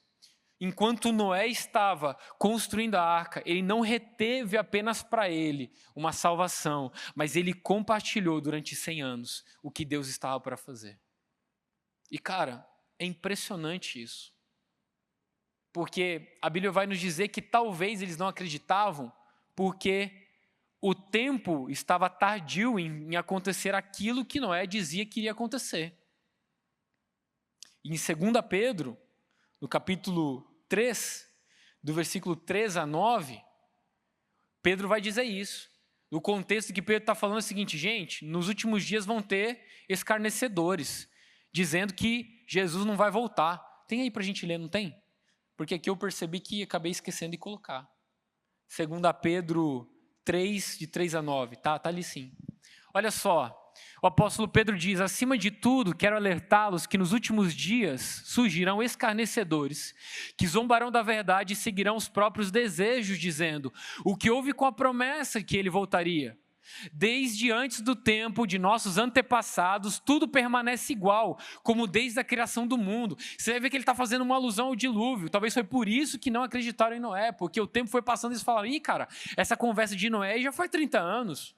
Enquanto Noé estava construindo a arca, ele não reteve apenas para ele uma salvação, mas ele compartilhou durante 100 anos o que Deus estava para fazer. E cara, é impressionante isso. Porque a Bíblia vai nos dizer que talvez eles não acreditavam porque o tempo estava tardio em acontecer aquilo que Noé dizia que iria acontecer. E em 2 Pedro, no capítulo 3, do versículo 3 a 9, Pedro vai dizer isso. No contexto que Pedro está falando é o seguinte: gente, nos últimos dias vão ter escarnecedores, dizendo que Jesus não vai voltar. Tem aí para a gente ler, não tem? Porque aqui eu percebi que acabei esquecendo de colocar. 2 Pedro 3, de 3 a 9, tá ali sim. Olha só, o apóstolo Pedro diz: acima de tudo, quero alertá-los que nos últimos dias surgirão escarnecedores, que zombarão da verdade e seguirão os próprios desejos, dizendo: o que houve com a promessa que ele voltaria? Desde antes do tempo de nossos antepassados, tudo permanece igual, como desde a criação do mundo. Você vai ver que ele está fazendo uma alusão ao dilúvio. Talvez foi por isso que não acreditaram em Noé, porque o tempo foi passando e eles falaram: ih, cara, essa conversa de Noé já foi 30 anos.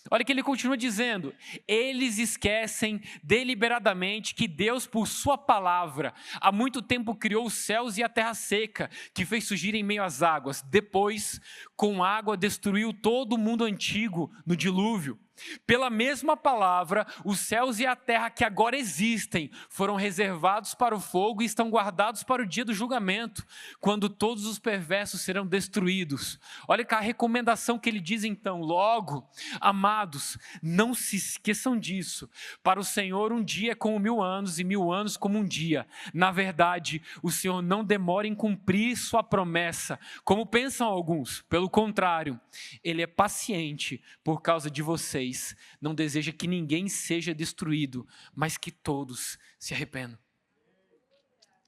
Olha que ele continua dizendo: eles esquecem deliberadamente que Deus, por sua palavra, há muito tempo criou os céus e a terra seca, que fez surgir em meio às águas. Depois, com água, destruiu todo o mundo antigo no dilúvio. Pela mesma palavra, os céus e a terra que agora existem foram reservados para o fogo e estão guardados para o dia do julgamento, quando todos os perversos serão destruídos. Olha cá a recomendação que ele diz então: logo, amados, não se esqueçam disso. Para o Senhor um dia é como 1000 anos e 1000 anos como um dia. Na verdade, o Senhor não demora em cumprir sua promessa, como pensam alguns. Pelo contrário, Ele é paciente por causa de vocês. Não deseja que ninguém seja destruído, mas que todos se arrependam.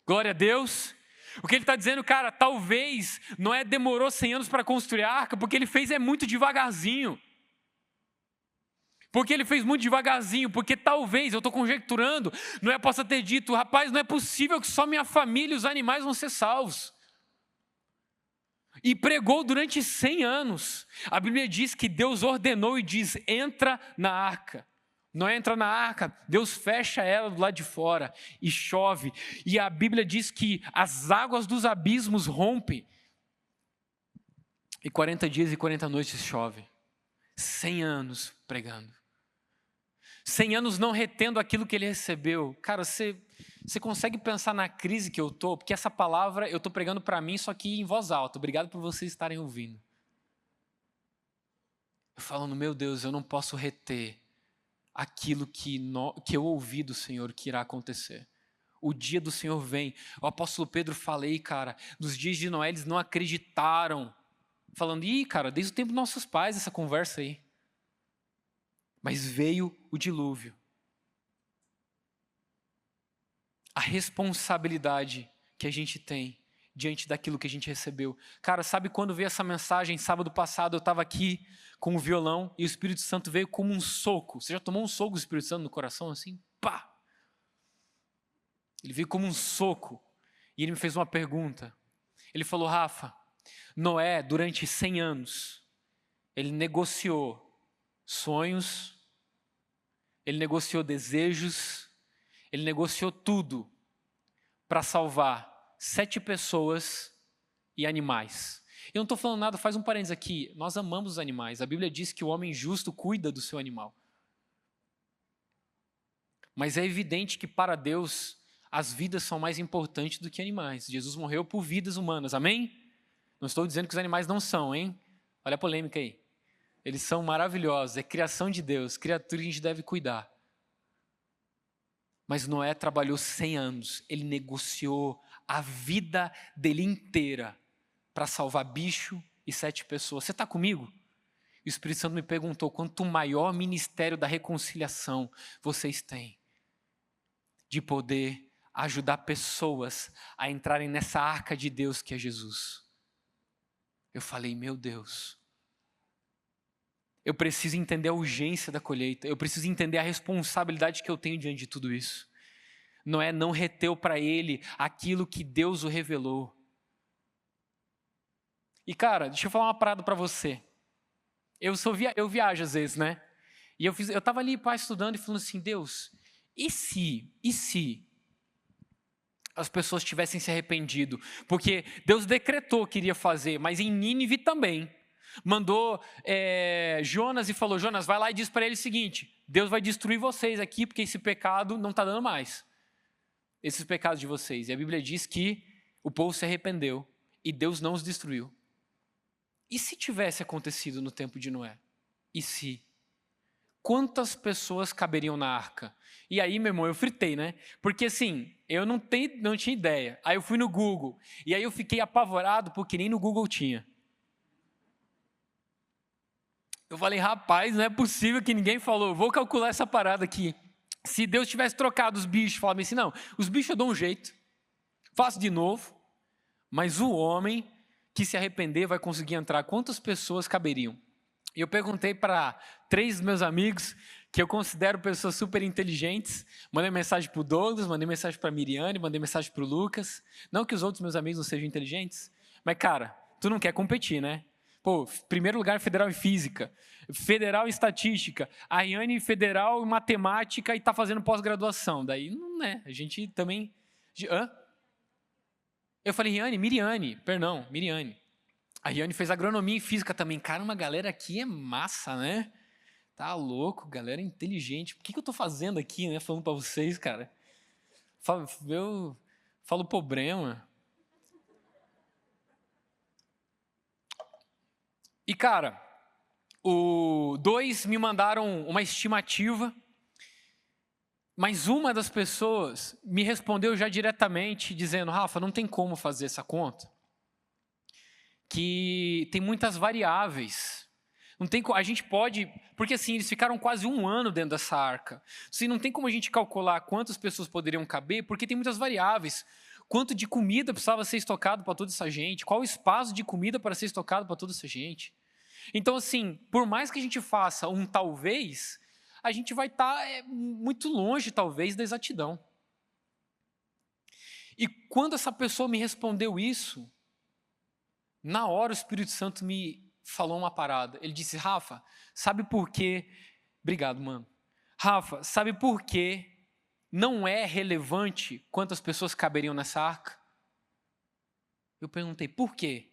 Glória a Deus. O que ele está dizendo, cara, talvez Noé demorou 100 anos para construir a arca, porque ele fez muito devagarzinho. Porque ele fez muito devagarzinho, porque talvez, eu estou conjecturando, Noé possa ter dito: rapaz, não é possível que só minha família e os animais vão ser salvos. E pregou durante 100 anos. A Bíblia diz que Deus ordenou e diz: entra na arca. Noé entra na arca, Deus fecha ela do lado de fora e chove. E a Bíblia diz que as águas dos abismos rompem. E 40 dias e 40 noites chove. 100 anos pregando. 100 anos não retendo aquilo que ele recebeu. Cara, você consegue pensar na crise que eu estou? Porque essa palavra eu estou pregando para mim, só que em voz alta. Obrigado por vocês estarem ouvindo. Eu falando: meu Deus, eu não posso reter aquilo que eu ouvi do Senhor que irá acontecer. O dia do Senhor vem. O apóstolo Pedro falei, cara, nos dias de Noé eles não acreditaram. Falando: cara, desde o tempo dos nossos pais essa conversa aí. Mas veio o dilúvio. A responsabilidade que a gente tem diante daquilo que a gente recebeu. Cara, sabe quando veio essa mensagem? Sábado passado eu estava aqui com o violão e o Espírito Santo veio como um soco. Você já tomou um soco do Espírito Santo no coração assim? Pá! Ele veio como um soco e ele me fez uma pergunta. Ele falou: Rafa, Noé, durante 100 anos, ele negociou sonhos, ele negociou desejos, ele negociou tudo para salvar 7 pessoas e animais. Eu não estou falando nada, faz um parênteses aqui. Nós amamos os animais. A Bíblia diz que o homem justo cuida do seu animal. Mas é evidente que para Deus as vidas são mais importantes do que animais. Jesus morreu por vidas humanas, amém? Não estou dizendo que os animais não são, hein? Olha a polêmica aí. Eles são maravilhosos, é criação de Deus, criatura que a gente deve cuidar. Mas Noé trabalhou 100 anos, ele negociou a vida dele inteira para salvar bicho e 7 pessoas. Você está comigo? E o Espírito Santo me perguntou: quanto maior ministério da reconciliação vocês têm, de poder ajudar pessoas a entrarem nessa arca de Deus que é Jesus. Eu falei: meu Deus, eu preciso entender a urgência da colheita, eu preciso entender a responsabilidade que eu tenho diante de tudo isso. Noé não reteu para ele aquilo que Deus o revelou. E cara, deixa eu falar uma parada para você. Eu viajo às vezes, né? E eu estava ali, pai, estudando e falando assim: Deus, e se as pessoas tivessem se arrependido? Porque Deus decretou que iria fazer, mas em Nínive também. Mandou Jonas e falou: Jonas, vai lá e diz para ele o seguinte: Deus vai destruir vocês aqui, porque esse pecado não está dando mais. Esses pecados de vocês. E a Bíblia diz que o povo se arrependeu e Deus não os destruiu. E se tivesse acontecido no tempo de Noé? E se? Quantas pessoas caberiam na arca? E aí, meu irmão, eu fritei, né? Porque assim, eu não tinha ideia. Aí eu fui no Google. E aí eu fiquei apavorado porque nem no Google tinha. Eu falei: rapaz, não é possível que ninguém falou. Vou calcular essa parada aqui. Se Deus tivesse trocado os bichos, falava assim: não, os bichos eu dou um jeito, faço de novo, mas o homem que se arrepender vai conseguir entrar. Quantas pessoas caberiam? E eu perguntei para 3 dos meus amigos, que eu considero pessoas super inteligentes. Mandei mensagem para o Douglas, mandei mensagem para a Miriane, mandei mensagem para o Lucas. Não que os outros meus amigos não sejam inteligentes, mas cara, tu não quer competir, né? Pô, primeiro lugar federal em física, federal em estatística, a Riane federal em matemática e está fazendo pós-graduação. Daí, não é, a gente também... Hã? Eu falei: Miriane. A Riane fez agronomia e física também. Cara, uma galera aqui é massa, né? Tá louco, galera inteligente. O que eu tô fazendo aqui, né? Falando para vocês, cara. Eu falo problema. E, cara, dois me mandaram uma estimativa, mas uma das pessoas me respondeu já diretamente, dizendo: Rafa, não tem como fazer essa conta, que tem muitas variáveis. Não tem, a gente pode, porque assim, eles ficaram quase 1 ano dentro dessa arca. Assim, não tem como a gente calcular quantas pessoas poderiam caber, porque tem muitas variáveis. Quanto de comida precisava ser estocado para toda essa gente? Qual o espaço de comida para ser estocado para toda essa gente? Então, assim, por mais que a gente faça um talvez, a gente vai estar muito longe, talvez, da exatidão. E quando essa pessoa me respondeu isso, na hora o Espírito Santo me falou uma parada. Ele disse: Rafa, sabe por quê? Obrigado, mano. Rafa, sabe por quê não é relevante quantas pessoas caberiam nessa arca? Eu perguntei: por quê?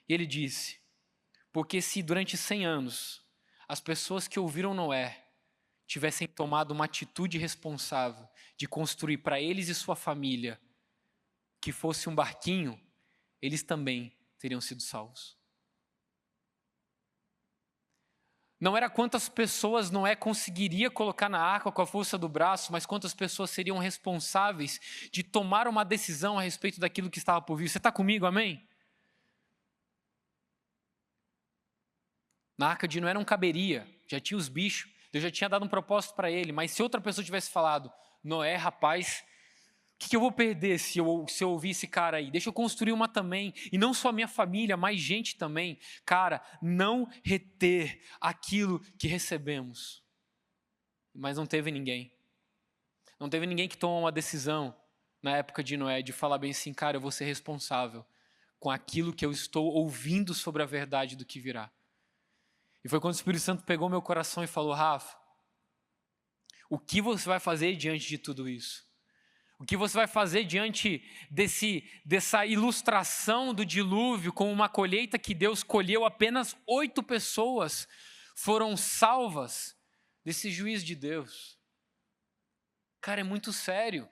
E ele disse: porque se durante 100 anos as pessoas que ouviram Noé tivessem tomado uma atitude responsável de construir para eles e sua família que fosse um barquinho, eles também teriam sido salvos. Não era quantas pessoas Noé conseguiria colocar na arca com a força do braço, mas quantas pessoas seriam responsáveis de tomar uma decisão a respeito daquilo que estava por vir. Você está comigo, amém? Na arca de Noé não caberia, já tinha os bichos, Deus já tinha dado um propósito para ele, mas se outra pessoa tivesse falado: Noé, rapaz, o que eu vou perder se eu ouvir esse cara aí? Deixa eu construir uma também. E não só a minha família, mais gente também. Cara, não reter aquilo que recebemos. Mas não teve ninguém. Não teve ninguém que tomou uma decisão na época de Noé de falar bem assim: cara, eu vou ser responsável com aquilo que eu estou ouvindo sobre a verdade do que virá. E foi quando o Espírito Santo pegou meu coração e falou: Rafa, o que você vai fazer diante de tudo isso? O que você vai fazer diante dessa ilustração do dilúvio com uma colheita que Deus colheu, apenas 8 pessoas foram salvas desse juízo de Deus? Cara, é muito sério.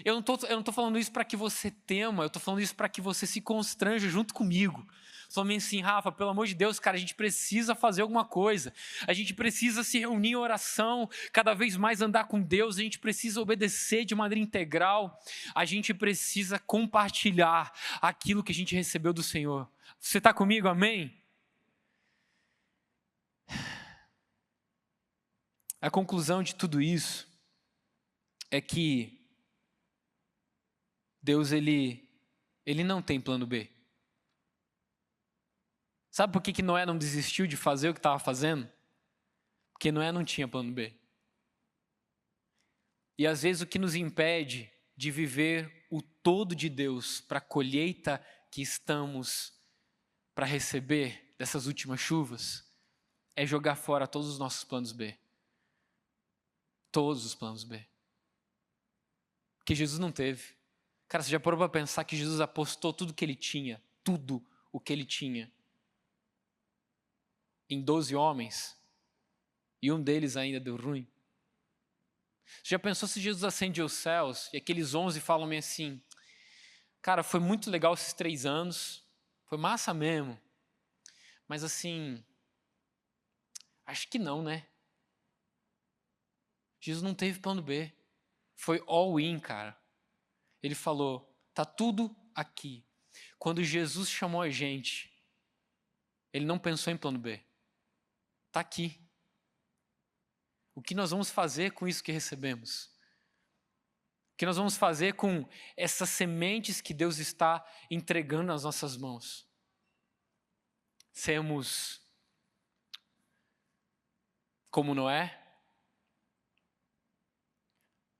Eu não tô falando isso para que você tema, eu estou falando isso para que você se constranja junto comigo. Somente assim: Rafa, pelo amor de Deus, cara, a gente precisa fazer alguma coisa. A gente precisa se reunir em oração, cada vez mais andar com Deus. A gente precisa obedecer de maneira integral. A gente precisa compartilhar aquilo que a gente recebeu do Senhor. Você está comigo, amém? A conclusão de tudo isso é que Deus, ele não tem plano B. Sabe por que Noé não desistiu de fazer o que estava fazendo? Porque Noé não tinha plano B. E às vezes o que nos impede de viver o todo de Deus para a colheita que estamos para receber dessas últimas chuvas é jogar fora todos os nossos planos B. Todos os planos B. Porque Jesus não teve. Cara, você já parou para pensar que Jesus apostou tudo que ele tinha, tudo o que ele tinha, em 12 homens, e um deles ainda deu ruim? Você já pensou se Jesus ascende aos céus e aqueles 11 falam meio assim: cara, foi muito legal esses 3 anos, foi massa mesmo, mas assim, acho que não, né? Jesus não teve plano B, foi all in, cara. Ele falou: tá tudo aqui. Quando Jesus chamou a gente, ele não pensou em plano B. Tá aqui. O que nós vamos fazer com isso que recebemos? O que nós vamos fazer com essas sementes que Deus está entregando nas nossas mãos? Sermos como Noé?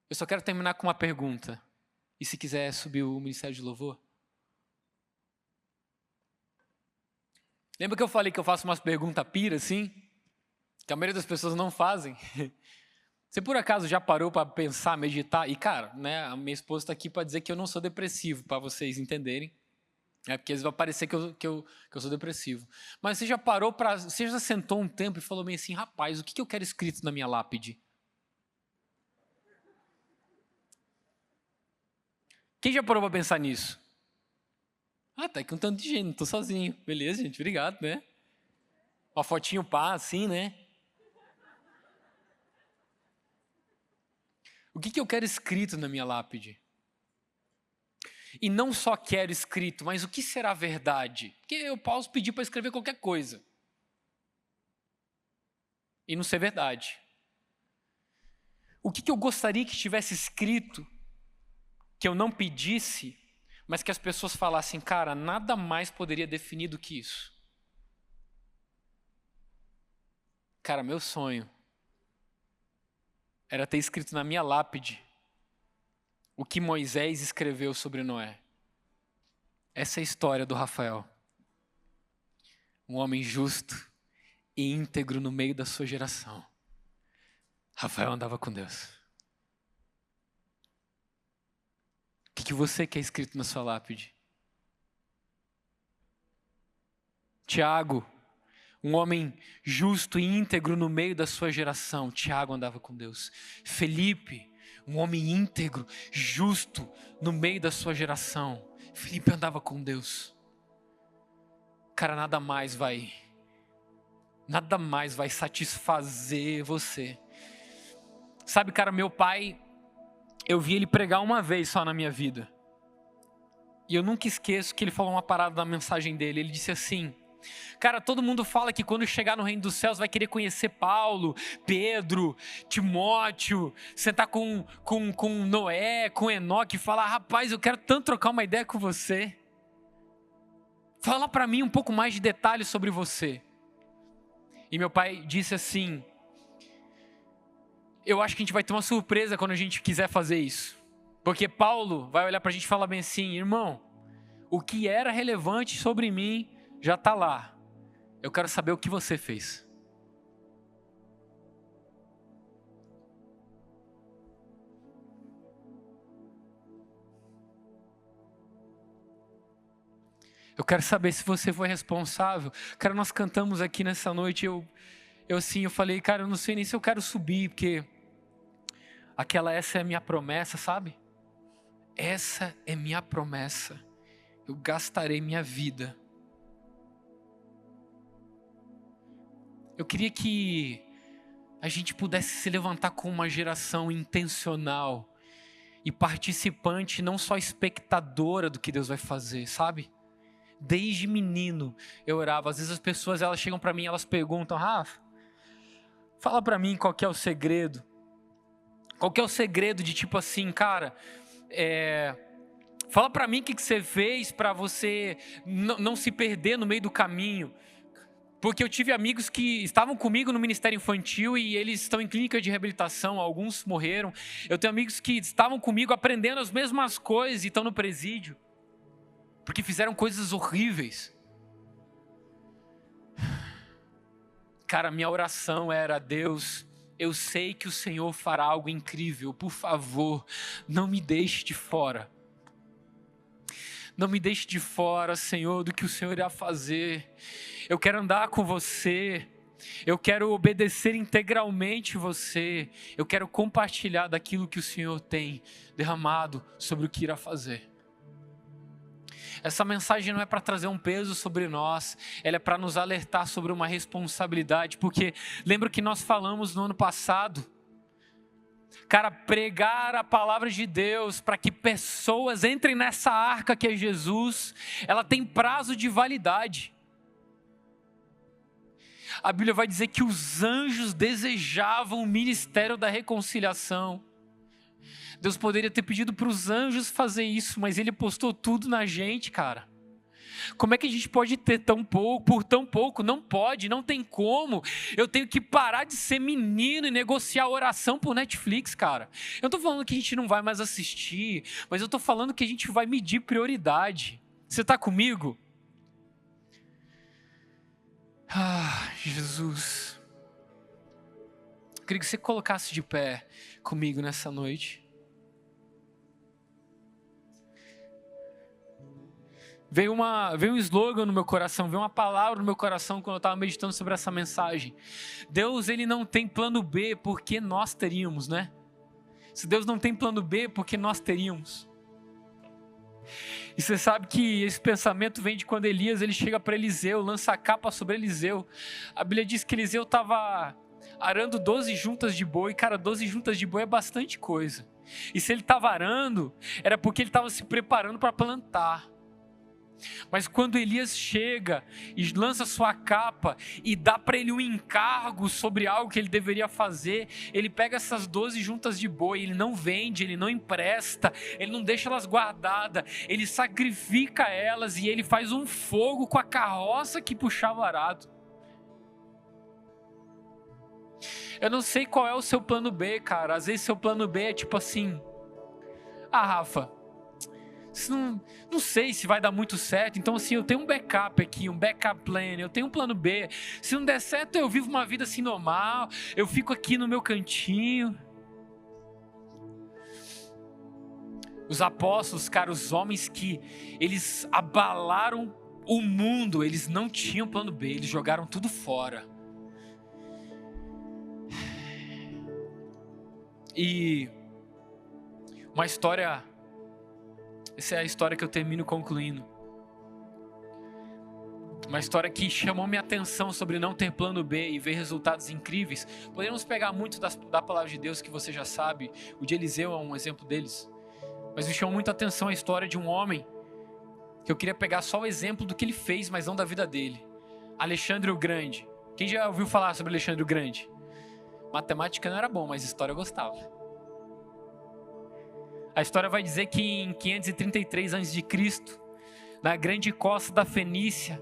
Eu só quero terminar com uma pergunta. E se quiser subir o Ministério de Louvor? Lembra que eu falei que eu faço umas perguntas pira, assim? Que a maioria das pessoas não fazem? Você por acaso já parou para pensar, meditar? E cara, né, a minha esposa está aqui para dizer que eu não sou depressivo, para vocês entenderem. É porque às vezes vai parecer que eu sou depressivo. Mas você já sentou um tempo e falou bem assim, rapaz, o que eu quero escrito na minha lápide? Quem já parou para pensar nisso? Tá aqui um tanto de gente, não tô sozinho. Beleza, gente, obrigado, né? Uma fotinho pá, assim, né? O que eu quero escrito na minha lápide? E não só quero escrito, mas o que será verdade? Porque eu posso pedir para escrever qualquer coisa. E não ser verdade. O que eu gostaria que tivesse escrito, que eu não pedisse, mas que as pessoas falassem, cara, nada mais poderia definir do que isso. Cara, meu sonho era ter escrito na minha lápide o que Moisés escreveu sobre Noé. Essa é a história do Rafael. Um homem justo e íntegro no meio da sua geração. Rafael andava com Deus. O que você quer escrito na sua lápide? Tiago, um homem justo e íntegro no meio da sua geração. Tiago andava com Deus. Felipe, um homem íntegro, justo no meio da sua geração. Felipe andava com Deus. Cara, nada mais vai satisfazer você. Sabe, cara, meu pai, eu vi ele pregar uma vez só na minha vida. E eu nunca esqueço que ele falou uma parada na mensagem dele. Ele disse assim, cara, todo mundo fala que quando chegar no reino dos céus vai querer conhecer Paulo, Pedro, Timóteo, sentar com Noé, com Enoque e falar, rapaz, eu quero tanto trocar uma ideia com você. Fala para mim um pouco mais de detalhes sobre você. E meu pai disse assim, eu acho que a gente vai ter uma surpresa quando a gente quiser fazer isso. Porque Paulo vai olhar pra gente e falar bem assim, irmão, o que era relevante sobre mim já está lá. Eu quero saber o que você fez. Eu quero saber se você foi responsável. Cara, nós cantamos aqui nessa noite, eu falei, cara, eu não sei nem se eu quero subir, porque essa é a minha promessa, sabe? Essa é minha promessa. Eu gastarei minha vida. Eu queria que a gente pudesse se levantar com uma geração intencional e participante, não só espectadora do que Deus vai fazer, sabe? Desde menino eu orava. Às vezes as pessoas elas chegam para mim e elas perguntam, Rafa, fala para mim qual que é o segredo. Qual que é o segredo de tipo assim, cara, fala para mim o que você fez para você não se perder no meio do caminho. Porque eu tive amigos que estavam comigo no Ministério Infantil e eles estão em clínica de reabilitação, alguns morreram. Eu tenho amigos que estavam comigo aprendendo as mesmas coisas e estão no presídio. Porque fizeram coisas horríveis. Cara, minha oração era, Deus, eu sei que o Senhor fará algo incrível. Por favor, não me deixe de fora. Não me deixe de fora, Senhor, do que o Senhor irá fazer. Eu quero andar com você. Eu quero obedecer integralmente você. Eu quero compartilhar daquilo que o Senhor tem derramado sobre o que irá fazer. Essa mensagem não é para trazer um peso sobre nós, ela é para nos alertar sobre uma responsabilidade, porque lembra que nós falamos no ano passado, cara, pregar a palavra de Deus para que pessoas entrem nessa arca que é Jesus, ela tem prazo de validade. A Bíblia vai dizer que os anjos desejavam o ministério da reconciliação. Deus poderia ter pedido para os anjos fazer isso, mas Ele postou tudo na gente, cara. Como é que a gente pode ter tão pouco, por tão pouco? Não pode, não tem como. Eu tenho que parar de ser menino e negociar oração por Netflix, cara. Eu não estou falando que a gente não vai mais assistir, mas eu estou falando que a gente vai medir prioridade. Você está comigo? Jesus. Eu queria que você colocasse de pé comigo nessa noite. Veio um slogan no meu coração, veio uma palavra no meu coração quando eu estava meditando sobre essa mensagem. Deus, ele não tem plano B, porque nós teríamos, né? Se Deus não tem plano B, porque nós teríamos. E você sabe que esse pensamento vem de quando Elias ele chega para Eliseu, lança a capa sobre Eliseu. A Bíblia diz que Eliseu estava arando 12 juntas de boi. Cara, 12 juntas de boi é bastante coisa. E se ele estava arando, era porque ele estava se preparando para plantar. Mas quando Elias chega e lança sua capa e dá para ele um encargo sobre algo que ele deveria fazer, ele pega essas 12 juntas de boi, ele não vende, ele não empresta, ele não deixa elas guardadas, ele sacrifica elas e ele faz um fogo com a carroça que puxava o arado. Eu não sei qual é o seu plano B, cara. Às vezes seu plano B é tipo assim: ah, Rafa, não sei se vai dar muito certo, então assim, eu tenho um backup aqui, um backup plan, eu tenho um plano B. Se não der certo, eu vivo uma vida assim normal, eu fico aqui no meu cantinho. Os apóstolos, cara, os homens que eles abalaram o mundo, eles não tinham plano B, eles jogaram tudo fora. E uma história, essa é a história que eu termino concluindo. Uma história que chamou minha atenção sobre não ter plano B e ver resultados incríveis. Podemos pegar muito da palavra de Deus que você já sabe. O de Eliseu é um exemplo deles. Mas me chamou muita atenção a história de um homem que eu queria pegar só o exemplo do que ele fez, mas não da vida dele. Alexandre o Grande. Quem já ouviu falar sobre Alexandre o Grande? Matemática não era bom, mas história eu gostava. A história vai dizer que em 533 a.C., na grande costa da Fenícia,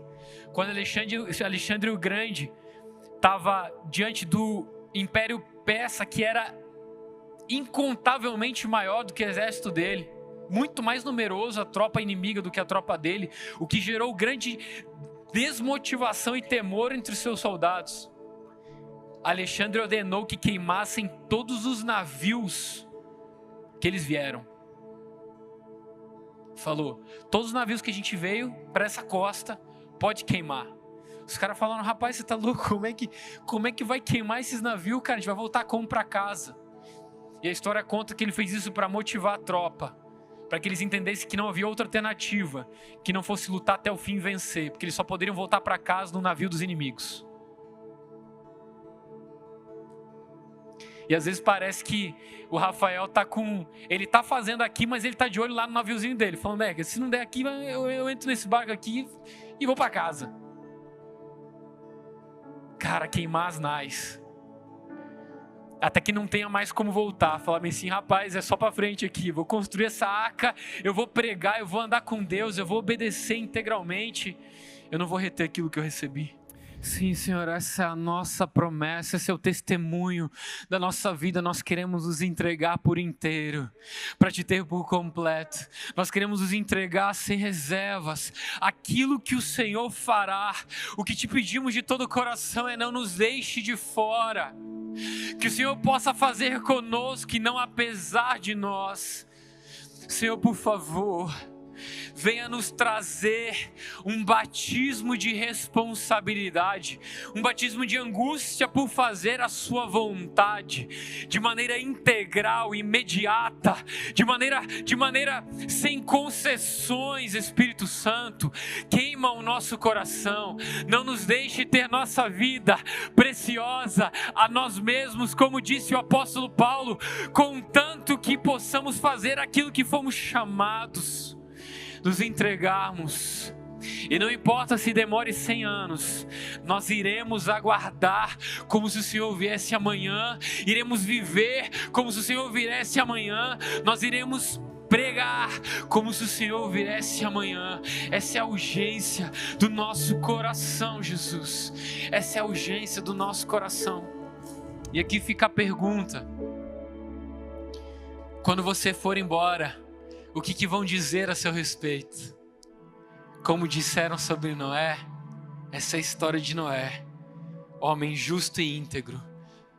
quando Alexandre o Grande estava diante do Império Persa, que era incontavelmente maior do que o exército dele, muito mais numeroso a tropa inimiga do que a tropa dele, o que gerou grande desmotivação e temor entre os seus soldados. Alexandre ordenou que queimassem todos os navios que eles vieram. Falou: todos os navios que a gente veio para essa costa, pode queimar. Os caras falaram: rapaz, você tá louco? Como é que vai queimar esses navios, cara? A gente vai voltar como para casa. E a história conta que ele fez isso para motivar a tropa, para que eles entendessem que não havia outra alternativa, que não fosse lutar até o fim e vencer, porque eles só poderiam voltar para casa no navio dos inimigos. E às vezes parece que o Rafael ele tá fazendo aqui, mas ele tá de olho lá no naviozinho dele, falando: se não der aqui, eu entro nesse barco aqui e vou para casa. Cara, queimar as nais. Até que não tenha mais como voltar. Falar bem assim: rapaz, é só para frente aqui, vou construir essa arca, eu vou pregar, eu vou andar com Deus, eu vou obedecer integralmente, eu não vou reter aquilo que eu recebi. Sim, Senhor, essa é a nossa promessa, esse é o testemunho da nossa vida. Nós queremos nos entregar por inteiro, para te ter por completo. Nós queremos nos entregar sem reservas. Aquilo que o Senhor fará, o que te pedimos de todo o coração é: não nos deixe de fora. Que o Senhor possa fazer conosco e não apesar de nós. Senhor, por favor, venha nos trazer um batismo de responsabilidade, um batismo de angústia por fazer a sua vontade, de maneira integral, imediata, de maneira sem concessões. Espírito Santo, queima o nosso coração, não nos deixe ter nossa vida preciosa a nós mesmos, como disse o apóstolo Paulo, contanto que possamos fazer aquilo que fomos chamados, nos entregarmos. E não importa se demore 100 anos, nós iremos aguardar como se o Senhor viesse amanhã, iremos viver como se o Senhor viesse amanhã, nós iremos pregar como se o Senhor viesse amanhã. Essa é a urgência do nosso coração, Jesus. Essa é a urgência do nosso coração. E aqui fica a pergunta: quando você for embora, o que vão dizer a seu respeito? Como disseram sobre Noé, essa é a história de Noé, homem justo e íntegro.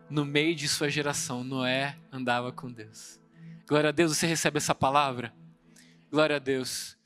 No meio de sua geração, Noé andava com Deus. Glória a Deus, você recebe essa palavra? Glória a Deus.